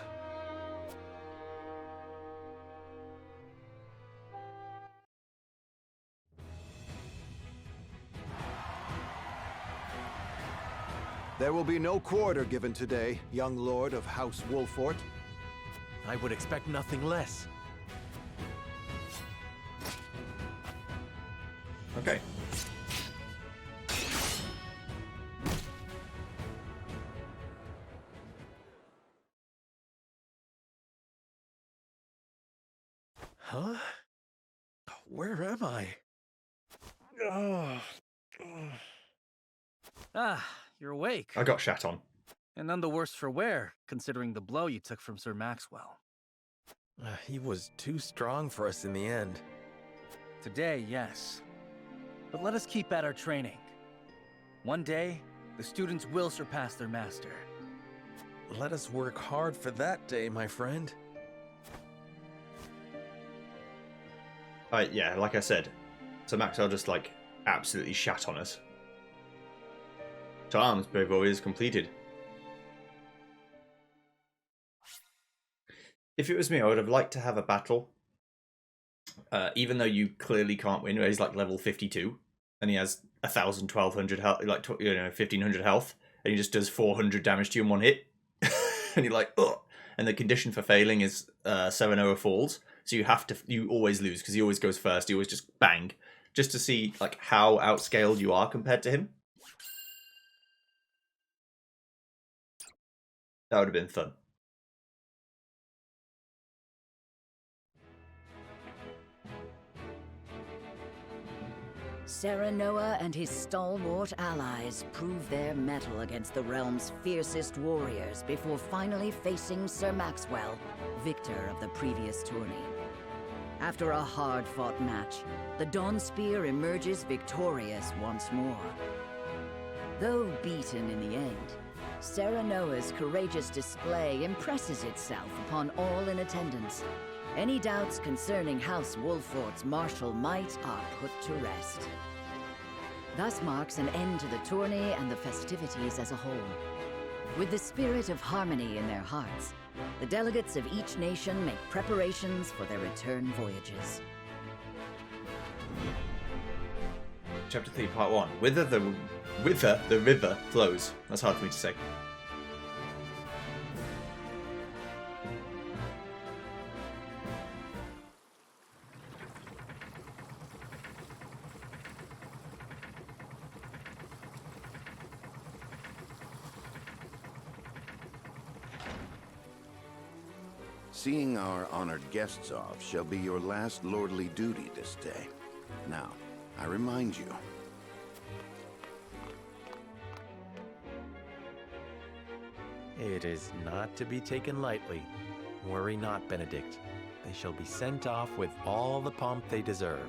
There will be no quarter given today, young lord of House Wolfort. I would expect nothing less. Okay. Huh? Where am I? Ah, you're awake. I got shat on. And none the worse for wear, considering the blow you took from Sir Maxwell. He was too strong for us in the end. Today, yes. But let us keep at our training. One day, the students will surpass their master. Let us work hard for that day, my friend. Yeah, like I said, so Maxwell just like absolutely shat on us. To arms, bravery is completed. If it was me, I would have liked to have a battle. Even though you clearly can't win, he's like level 52, and he has 1,000, 1,200 health, like 1,500 health, and he just does 400 damage to you in one hit, and you're like, ugh. And the condition for failing is 7-0 falls, so you always lose because he always goes first. He always just bang, just to see like how outscaled you are compared to him. That would have been fun. Serenoa and his stalwart allies prove their mettle against the realm's fiercest warriors before finally facing Sir Maxwell, victor of the previous tourney. After a hard-fought match, the Dawn Spear emerges victorious once more. Though beaten in the end, Serenoa's courageous display impresses itself upon all in attendance. Any doubts concerning House Wolfort's martial might are put to rest. Thus marks an end to the tourney and the festivities as a whole. With the spirit of harmony in their hearts, the delegates of each nation make preparations for their return voyages. Chapter 3, Part 1. Whither the river flows. That's hard for me to say. Seeing our honored guests off shall be your last lordly duty this day. Now, I remind you. It is not to be taken lightly. Worry not, Benedict. They shall be sent off with all the pomp they deserve.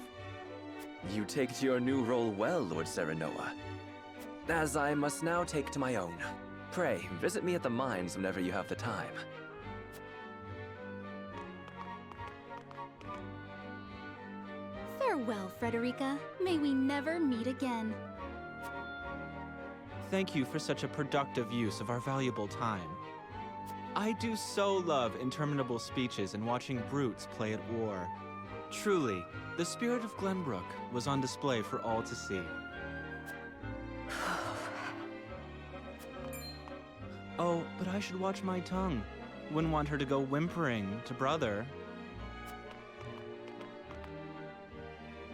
You take to your new role well, Lord Serenoa. As I must now take to my own. Pray, visit me at the mines whenever you have the time. Farewell, Frederica. May we never meet again. Thank you for such a productive use of our valuable time. I do so love interminable speeches and watching brutes play at war. Truly, the spirit of Glenbrook was on display for all to see. Oh, but I should watch my tongue. Wouldn't want her to go whimpering to brother.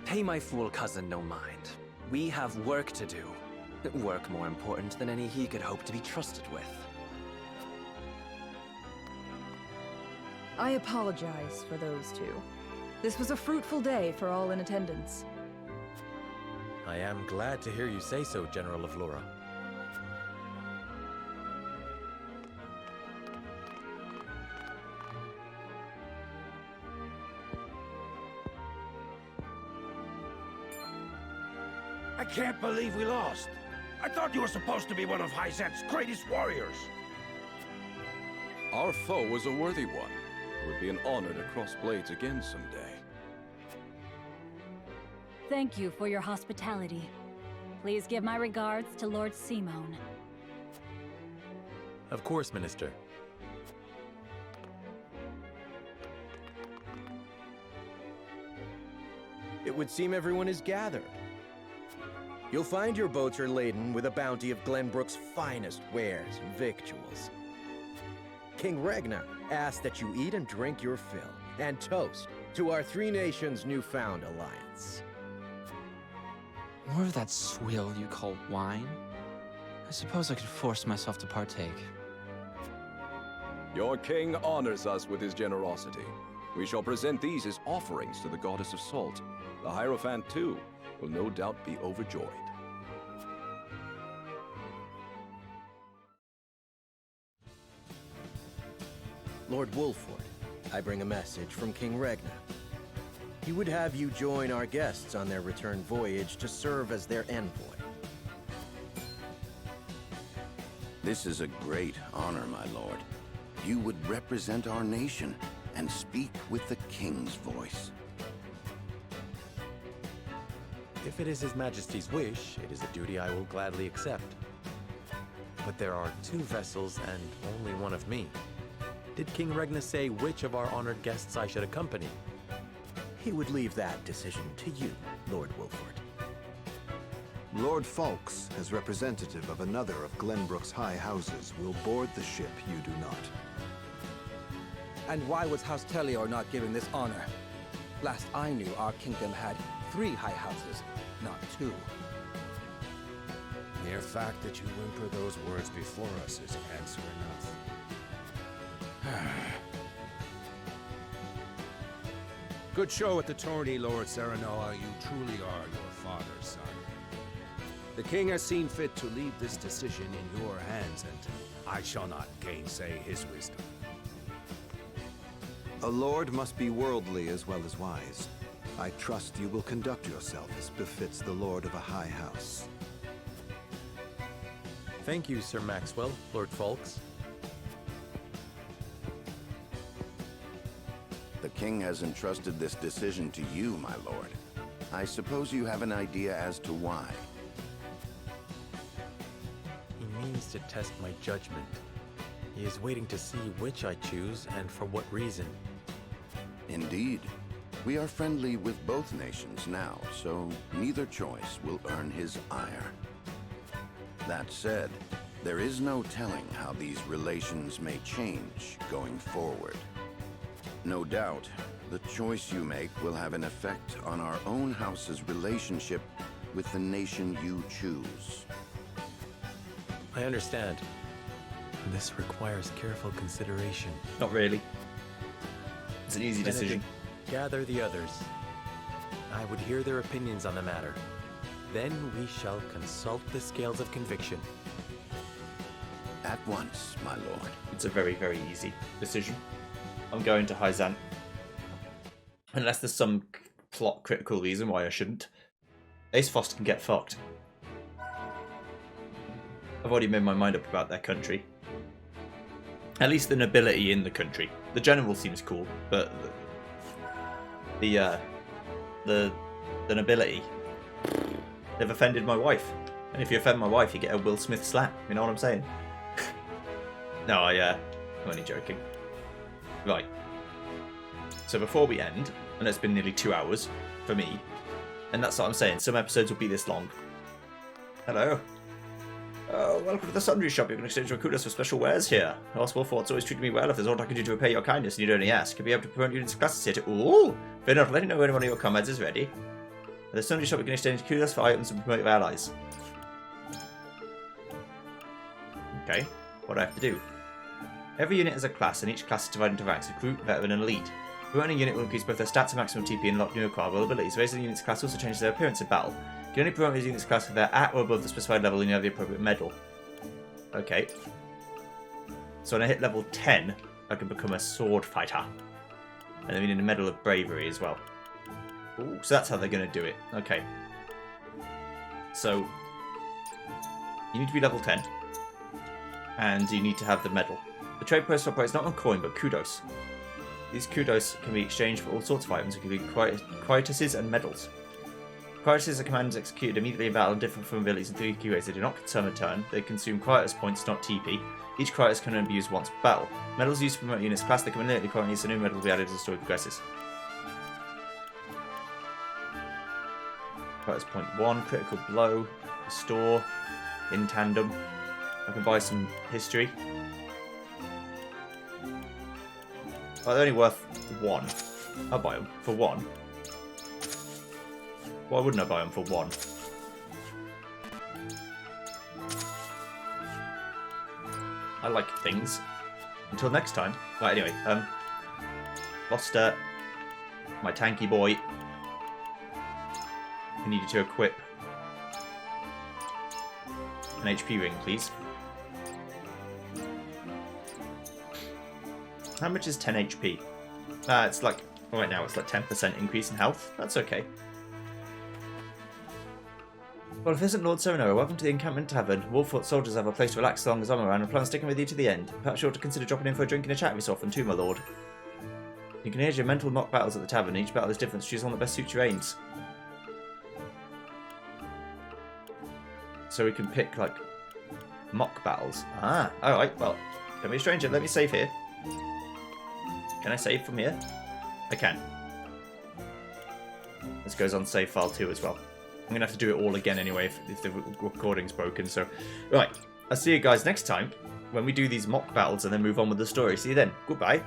Pay my fool cousin no mind. We have work to do. Work more important than any he could hope to be trusted with. I apologize for those two. This was a fruitful day for all in attendance. I am glad to hear you say so, General of Lura. I can't believe we lost. I thought you were supposed to be one of Hyzant's greatest warriors. Our foe was a worthy one. It would be an honor to cross blades again someday. Thank you for your hospitality. Please give my regards to Lord Simon. Of course, Minister. It would seem everyone is gathered. You'll find your boats are laden with a bounty of Glenbrook's finest wares and victuals. King Regna asks that you eat and drink your fill, and toast to our three nations' newfound alliance. More of that swill you call wine? I suppose I could force myself to partake. Your king honors us with his generosity. We shall present these as offerings to the goddess of salt. The Hierophant, too, will no doubt be overjoyed. Lord Wolford, I bring a message from King Regna. He would have you join our guests on their return voyage to serve as their envoy. This is a great honor, my lord. You would represent our nation and speak with the king's voice. If it is His Majesty's wish, it is a duty I will gladly accept. But there are 2 vessels and only one of me. Did King Regna say which of our honored guests I should accompany? He would leave that decision to you, Lord Wolford. Lord Falks, as representative of another of Glenbrook's high houses, will board the ship you do not. And why was House Tellior not given this honor? Last I knew, our kingdom had 3 high houses, not 2. Mere fact that you whimper those words before us is answer enough. Good show at the Tourney, Lord Serenoa. You truly are your father's son. The king has seen fit to leave this decision in your hands, and I shall not gainsay his wisdom. A lord must be worldly as well as wise. I trust you will conduct yourself as befits the lord of a high house. Thank you, Sir Maxwell, Lord Falks. The king has entrusted this decision to you, my lord. I suppose you have an idea as to why. He means to test my judgment. He is waiting to see which I choose and for what reason. Indeed. We are friendly with both nations now, so neither choice will earn his ire. That said, there is no telling how these relations may change going forward. No doubt, the choice you make will have an effect on our own house's relationship with the nation you choose. I understand. This requires careful consideration. Not really. It's an easy decision. Gather the others. I would hear their opinions on the matter. Then we shall consult the scales of conviction. At once, my lord. It's a very, very easy decision. I'm going to Hyzant. Unless there's some plot critical reason why I shouldn't. Aesfrost can get fucked. I've already made my mind up about their country. At least the nobility in the country. The general seems cool, but the nobility, they've offended my wife. And if you offend my wife, you get a Will Smith slap. You know what I'm saying? No, I'm only joking. Right. So before we end, and it's been nearly 2 hours for me, and that's what I'm saying, some episodes will be this long. Hello. Welcome to the sundry shop. You can exchange your kudos for special wares here. Horse Wolford's always treated me well. If there's aught I can do to repay your kindness and you'd only ask, I'll be able to promote you into classes here to... Ooh! Fear not, let me know when one of your comrades is ready. At the sundry shop you can exchange kudos for items and promote your allies. Okay, what do I have to do? Every unit is a class, and each class is divided into ranks: recruit, veteran, and elite. Promoting a unit will increase both their stats and maximum TP and lock new acquirable abilities. Raising the unit's class also changes their appearance in battle. You can only promote these units' class if they're at or above the specified level and you have the appropriate medal. Okay. So when I hit level 10, I can become a sword fighter. And then we need a medal of bravery as well. Ooh, so that's how they're going to do it. Okay. So, you need to be level 10. And you need to have the medal. The trade post operates not on coin, but kudos. These kudos can be exchanged for all sorts of items, including quietuses and medals. Quietuses are commands executed immediately in battle and different from abilities in 3 key ways. They do not consume a turn. They consume quietus points, not TP. Each quietus can only be used once per battle. Medals used to promote units class that come immediately currently, so new medal will be added as the story progresses. Apparatus 0.1, critical blow, restore, in tandem. I can buy some history. Oh, they're only worth 1. I'll buy them for 1. Why wouldn't I buy them for 1? I like things. Until next time. Right, anyway, lost my tanky boy. I need you to equip an HP ring, please. How much is 10 HP? It's like, right now it's like 10% increase in health. That's okay. Well, if this isn't Lord Serenoa, welcome to the Encampment Tavern. Wolffoot soldiers have a place to relax as long as I'm around and plan on sticking with you to the end. Perhaps you ought to consider dropping in for a drink and a chat with yourself often too, my lord. You can hear your mental mock battles at the tavern. Each battle is different, so choose one that best suits your aims. So we can pick, like, mock battles. Ah, alright, well, don't be a stranger. Let me save here. Can I save from here? I can. This goes on save file 2 as well. I'm going to have to do it all again anyway if the recording's broken. So, right. I'll see you guys next time when we do these mock battles and then move on with the story. See you then. Goodbye.